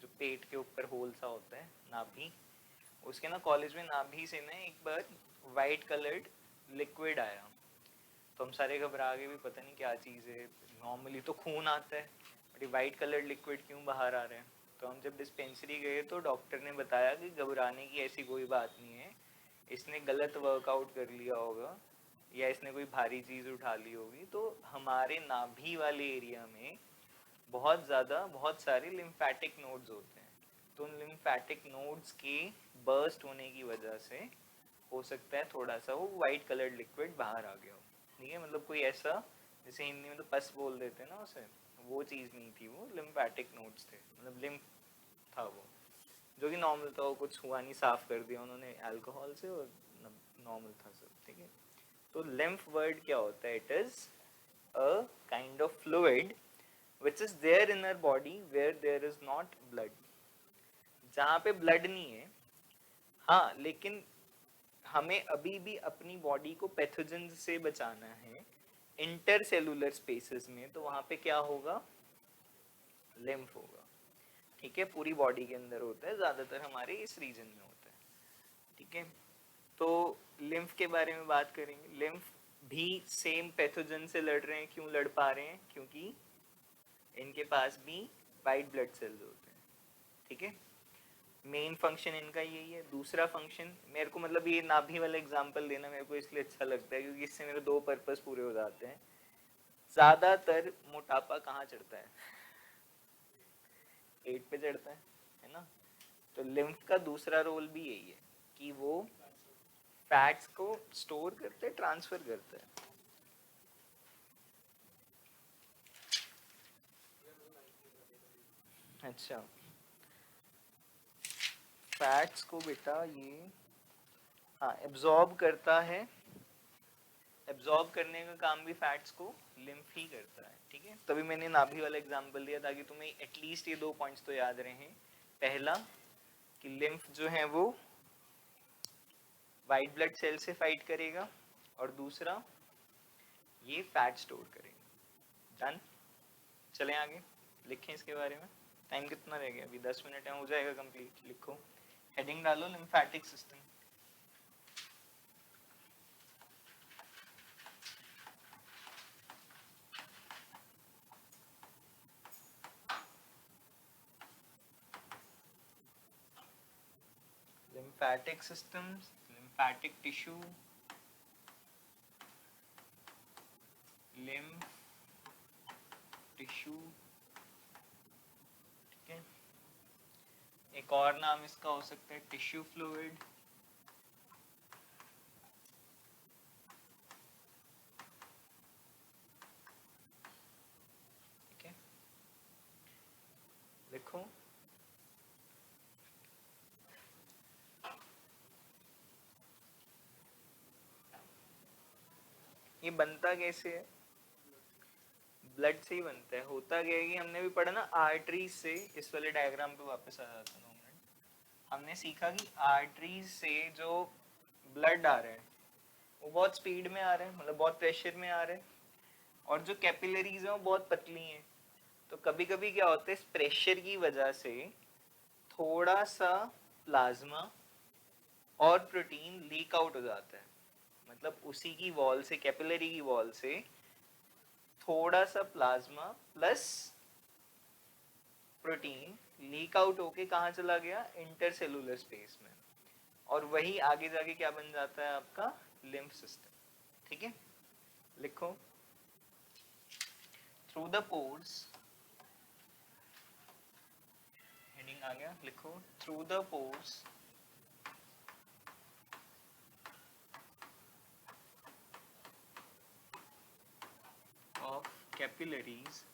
जो पेट के ऊपर होल सा होता है नाभि, उसके ना कॉलेज में नाभि से ना एक बार वाइट कलर्ड लिक्विड आया, तो हम सारे घबरा गए भी, पता नहीं क्या चीज़ है, नॉर्मली तो खून आता है बट ये वाइट कलर्ड लिक्विड क्यों बाहर आ रहे हैं। तो हम जब डिस्पेंसरी गए तो डॉक्टर ने बताया कि घबराने की ऐसी कोई बात नहीं है, इसने गलत वर्कआउट कर लिया होगा या इसने कोई भारी चीज़ उठा ली होगी। तो हमारे नाभि वाले एरिया में बहुत सारे लिम्फेटिक नोड्स होते हैं, तो उन लिम्फेटिक नोड्स के बर्स्ट होने की वजह से हो सकता है थोड़ा सा वो वाइट कलर्ड लिक्विड बाहर आ गया हो। ठीक है, मतलब कोई ऐसा, जैसे हिंदी में तो पस बोल देते हैं ना उसे, वो चीज़ नहीं थी, वो लिम्फेटिक नोड्स थे, मतलब लिम्फ था वो, जो कि नॉर्मल था, वो कुछ हुआ नहीं, साफ कर दिया उन्होंने अल्कोहल से और नॉर्मल था सब। ठीक है, तो लिम्फ वर्ड क्या होता है? It is a kind of fluid which is there in our body where there is not blood, जहाँ पे ब्लड नहीं है। हाँ, लेकिन हमें अभी भी अपनी बॉडी को पैथोजन से बचाना है इंटरसेलुलर स्पेसेस में, तो वहाँ पे क्या होगा? लिम्फ होगा। ठीक है, पूरी बॉडी के अंदर होता है, ज्यादातर हमारे इस रीजन में होता है। ठीक है, तो लिम्फ के बारे में बात करेंगे। लिम्फ भी सेम पैथोजन से लड़ रहे हैं, क्यों लड़ पा रहे हैं? क्योंकि इनके पास भी वाइट ब्लड सेल्स होते हैं। ठीक है, मेन फंक्शन इनका यही है। दूसरा फंक्शन मेरे को, मतलब ये नाभि वाला एग्जांपल देना मेरे को इसलिए अच्छा लगता है क्योंकि इससे मेरे दो पर्पस पूरे हो जाते हैं। ज्यादातर मोटापा कहाँ चढ़ता है? पेट पे चढ़ता है ना? तो लिम्फ का दूसरा रोल भी यही है कि वो फैट्स को स्टोर करते हैं, ट्रांसफर करते हैं। अच्छा, फैट्स को बेटा ये हाँ एब्जॉर्ब करता है एब्जॉर्ब करने का काम भी फैट्स को लिम्फ ही करता है, ठीक है। तभी मैंने नाभि वाला एग्जांपल दिया ताकि तुम्हें एटलीस्ट ये 2 पॉइंट्स तो याद रहे। पहला कि लिम्फ जो है वो वाइट ब्लड सेल से फाइट करेगा, और दूसरा ये फैट स्टोर करेगा। डन, चलें आगे, लिखें इसके बारे में। टाइम कितना रह गया? अभी 10 मिनट है, हो जाएगा कंप्लीट। लिखो, हेडिंग डालो lymphatic system. lymphatic systems, lymphatic tissue, lymph tissue, ठीक है। एक और नाम इसका हो सकता है टिश्यू फ्लूइड, ठीक है। लिखो, ये बनता कैसे है? ब्लड से ही बनता है। होता क्या है कि हमने भी पढ़ा ना आर्टरीज से, इस वाले डायग्राम पे वापस आ जाता हूँ। हमने सीखा कि आर्टरीज से जो ब्लड आ रहा है वो बहुत स्पीड में आ रहा है, मतलब बहुत प्रेशर में आ रहा है, और जो कैपिलरीज हैं वो बहुत पतली हैं। तो कभी कभी क्या होता है, इस प्रेशर की वजह से थोड़ा सा प्लाज्मा और प्रोटीन लीक आउट हो जाता है। मतलब उसी की वॉल से, कैपिलरी की वॉल से थोड़ा सा plasma plus protein leak out होके कहाँ चला गया? इंटरसेलुलर स्पेस में, और वही आगे जाके क्या बन जाता है? आपका लिम्फ सिस्टम, ठीक है। लिखो, थ्रू द पोर्स, हेडिंग आ गया, लिखो, through the pores of capillaries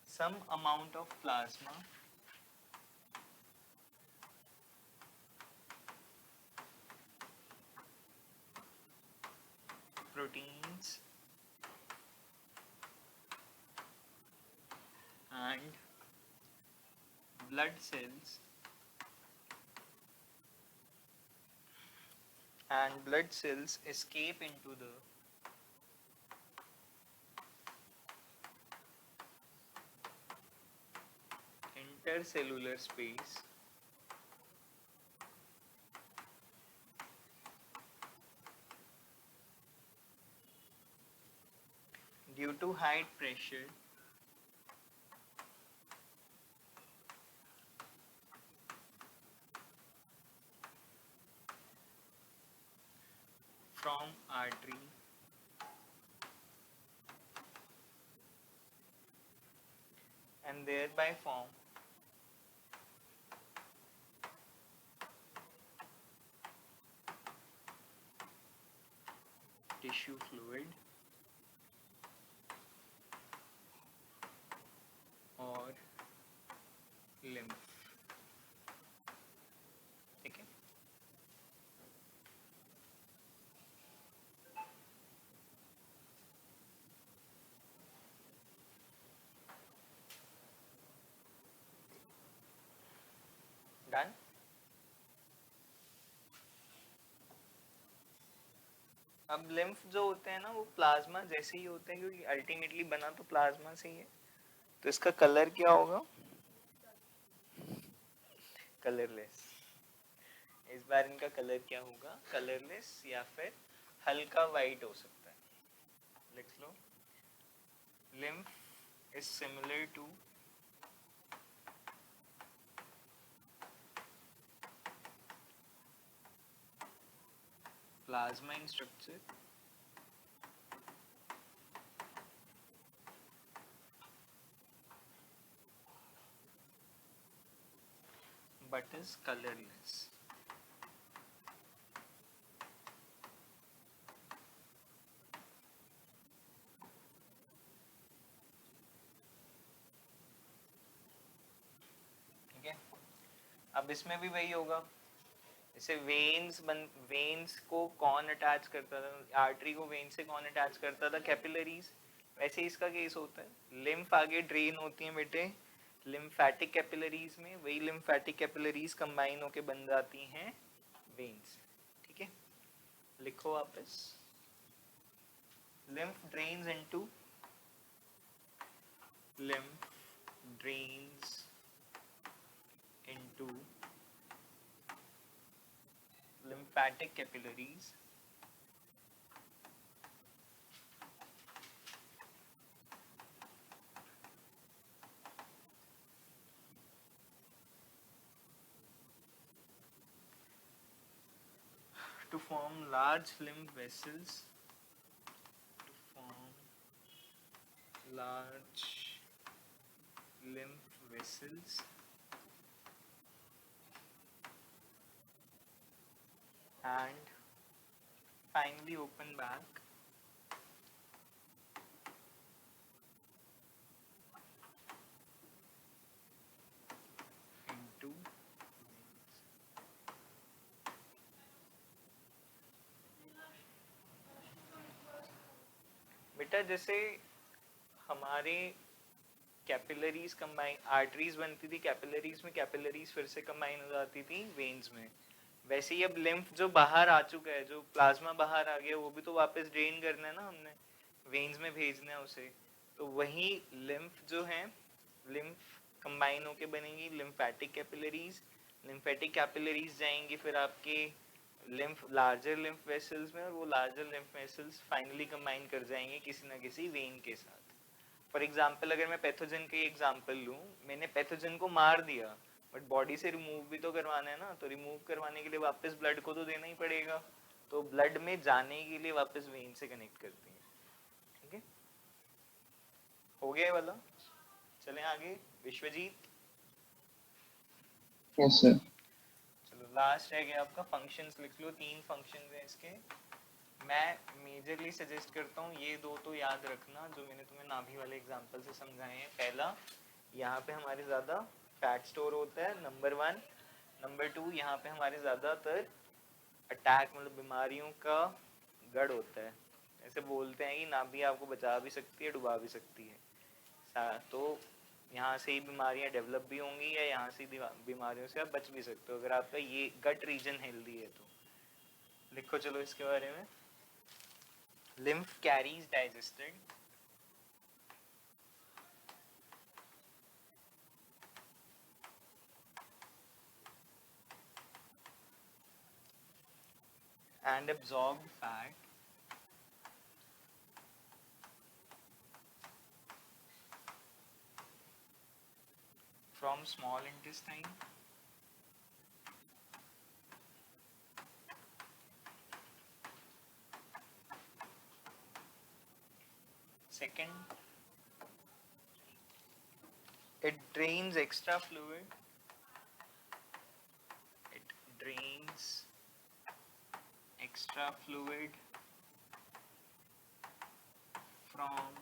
some amount of plasma proteins and blood cells escape into the intercellular space due to high pressure from artery and thereby form tissue fluid और lymph, ठीक है। Done. अब lymph जो होते हैं ना वो plasma जैसे ही होते हैं, क्योंकि अल्टीमेटली बना तो प्लाज्मा से ही है। तो इसका कलर क्या होगा? कलरलेस। इस बार इनका कलर क्या होगा? कलरलेस या फिर हल्का वाइट हो सकता है। लिख लो, lymph is similar to plasma in structure but is colorless. ठीक है। अब इसमें भी वही होगा, जैसे वेन्स को कौन अटैच करता था, आर्टरी को वेन से कौन अटैच करता था, कैपिलरीज। वैसे इसका केस होता है, लिम्फ आगे ड्रेन होती है बेटे लिम्फेटिक कैपिलरीज में, वही लिम्फेटिक कैपिलरीज कंबाइन होके बन जाती हैं वेन्स। ठीक है, लिखो वापस, lymph drains into lymph drains into lymphatic capillaries to form large lymph vessels, to form large lymph vessels and finally open back into veins. बेटा जैसे हमारे कैपिलरीज कंबाइन, आर्टरीज बनती थी कैपिलरीज में, कैपिलरीज फिर से कंबाइन हो जाती थी वेन्स में, वैसे ही अब लिम्फ जो बाहर आ चुका है, जो प्लाज्मा बाहर आ गया, वो भी तो वापस ड्रेन करना है ना हमने, वेन्स में भेजना है उसे। तो वही लिम्फ जो है, लिम्फ कंबाइन होके बनेगी लिम्फेटिक कैपिलरीज, लिम्फेटिक कैपिलरीज जाएंगी फिर आपके लिम्फ लार्जर लिम्फ वेसल्स में, और वो larger lymph vessels finally combine कर जाएंगे किसी ना किसी वेन के साथ। फॉर एग्जाम्पल अगर मैं पैथोजन का एग्जाम्पल लूँ, मैंने पैथोजन को मार दिया बट बॉडी से रिमूव भी तो करवाना है ना, तो रिमूव करवाने के लिए वापस ब्लड को तो देना ही पड़ेगा, तो ब्लड में जाने के लिए वापस वेन से कनेक्ट करती है। ठीक है, हो गया वाला, चलें आगे। Vishwajeet, yes sir. चलो लास्ट रह गया आपका फंक्शंस, लिख लो, 3 फंक्शंस हैं इसके। मैं मेजरली सजेस्ट करता हूँ ये दो तो याद रखना जो मैंने तुम्हें नाभि वाले एग्जांपल से समझाए हैं। पहला, यहाँ पे हमारे ज़्यादा फैट स्टोर होता है, नंबर 1। नंबर 2, यहाँ पे हमारे ज़्यादातर अटैक मतलब बीमारियों का गढ़ होता है। ऐसे बोलते हैं कि नाभि आपको बचा भी सकती है, डुबा भी सकती है। तो यहाँ से ही बीमारियाँ डेवलप भी होंगी या यहाँ से बीमारियों से आप बच भी सकते हो अगर आपका ये गट रीजन हेल्दी है तो। लिखो चलो इसके बारे में। lymph carries digested and absorbed fat from small intestine second, it drains extra fluid, it drains extra fluid from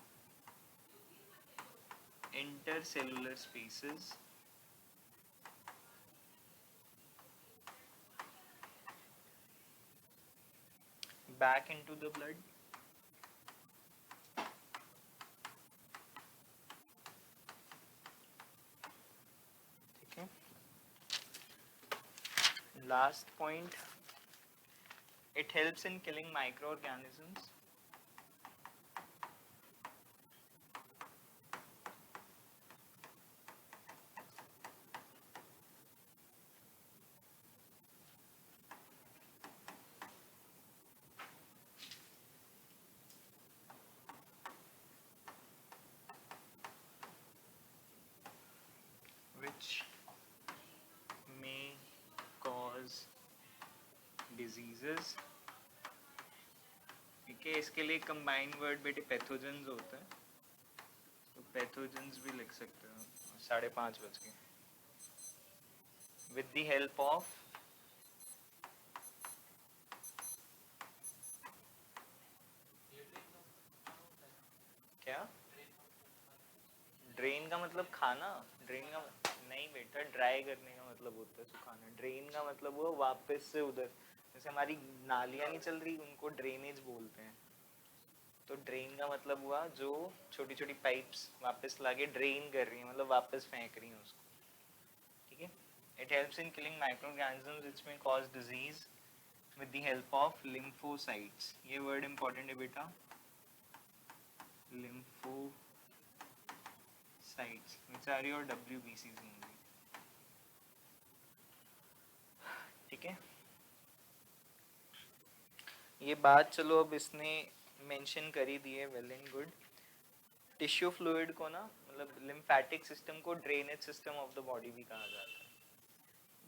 intercellular spaces back into the blood. ठीक है, last point, it helps in killing microorganisms which may cause diseases। ठीक है, इसके लिए combined word बेटे pathogens होता है, तो पैथोजेंस भी लिख सकते हो। 5:30 बज गए। विद द हेल्प ऑफ क्या, ड्रेन का मतलब खाना, ड्रेन का नहीं बेटा, ड्राई करने का मतलब होता है सुखाना, ड्रेन का मतलब वो वापस से उधर, जैसे हमारी नालियाँ नहीं चल रही उनको ड्रेनेज बोलते हैं, तो ड्रेन का मतलब हुआ जो छोटी छोटी पाइप्स वापस लाके ड्रेन कर रही है, मतलब वापस फेंक रही है उसको, ठीक है। It helps in killing microorganisms which में cause disease with the help of lymphocytes. ये वर्ड इंपॉर्टेंट है बेटा, lymphocytes which are your WBCs only, ठीक है। ये बात चलो अब इसने मेंशन कर ही दी है, well and good. Tissue fluid को ना, मतलब लिम्फेटिक सिस्टम को drainage system of the body भी कहा जाता है,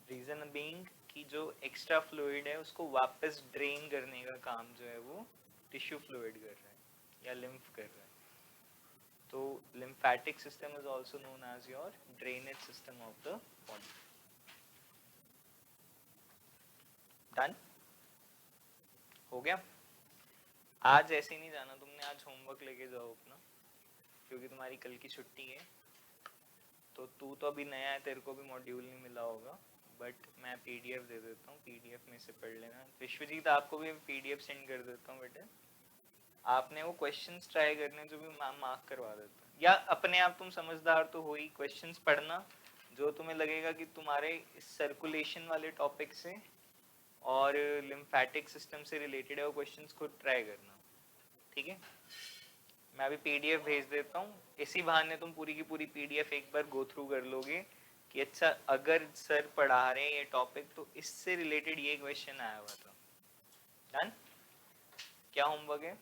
रीजन बीइंग कि जो एक्स्ट्रा फ्लूइड है उसको वापस ड्रेन करने का काम जो है वो टिश्यू फ्लूइड कर रहा है या लिम्फ कर रहा है, तो lymphatic system is also known as your drainage system of the body. Done? हो गया? आज ऐसे नहीं जाना तुमने, आज होमवर्क लेके जाओ अपना, क्योंकि तुम्हारी कल की छुट्टी है। तो तू तो अभी नया है, तेरे को भी मॉड्यूल नहीं मिला होगा, बट मैं पीडीएफ दे देता हूँ, पीडीएफ में से पढ़ लेना। विश्वजीत आपको भी पीडीएफ सेंड कर देता हूँ बेटे, आपने वो क्वेश्चंस ट्राई करने जो भी मैम मार्क करवा देता है, या अपने आप तुम समझदार तो हो ही, क्वेश्चंस पढ़ना जो तुम्हें लगेगा कि तुम्हारे सर्कुलेशन वाले टॉपिक से और लिम्फेटिक सिस्टम से रिलेटेड है, वो क्वेश्चंस खुद ट्राई करना, ठीक है। मैं अभी पीडीएफ भेज देता हूँ, इसी बहाने तुम पूरी की पूरी पीडीएफ एक बार गो थ्रू कर लोगे कि अच्छा अगर सर पढ़ा रहे हैं ये टॉपिक तो इससे रिलेटेड ये क्वेश्चन आया हुआ था। डन? क्या होमवर्क है?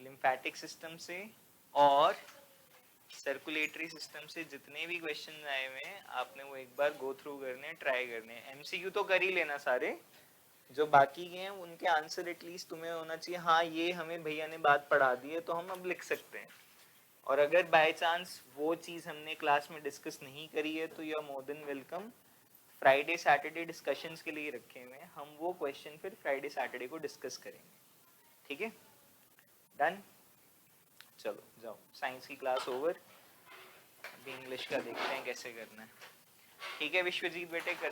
लिम्फेटिक सिस्टम से और सर्कुलेटरी सिस्टम से जितने भी क्वेश्चन आए हुए हैं आपने वो एक बार गो थ्रू करने, ट्राई करने। एमसीक्यू तो कर ही लेना सारे, जो बाकी के हैं उनके आंसर एटलीस्ट तुम्हें होना चाहिए, हाँ ये हमें भैया ने बात पढ़ा दी है तो हम अब लिख सकते हैं। और अगर बाय चांस वो चीज़ हमने क्लास में डिस्कस नहीं करी है तो you are more than welcome, Friday Saturday discussions के लिए रखे हुए हैं, हम वो क्वेश्चन फिर फ्राइडे सैटरडे को डिस्कस करेंगे, ठीक है। डन? चलो जाओ, साइंस की क्लास ओवर, अभी इंग्लिश का देखते हैं कैसे करना है, ठीक है। विश्वजीत बेटे कर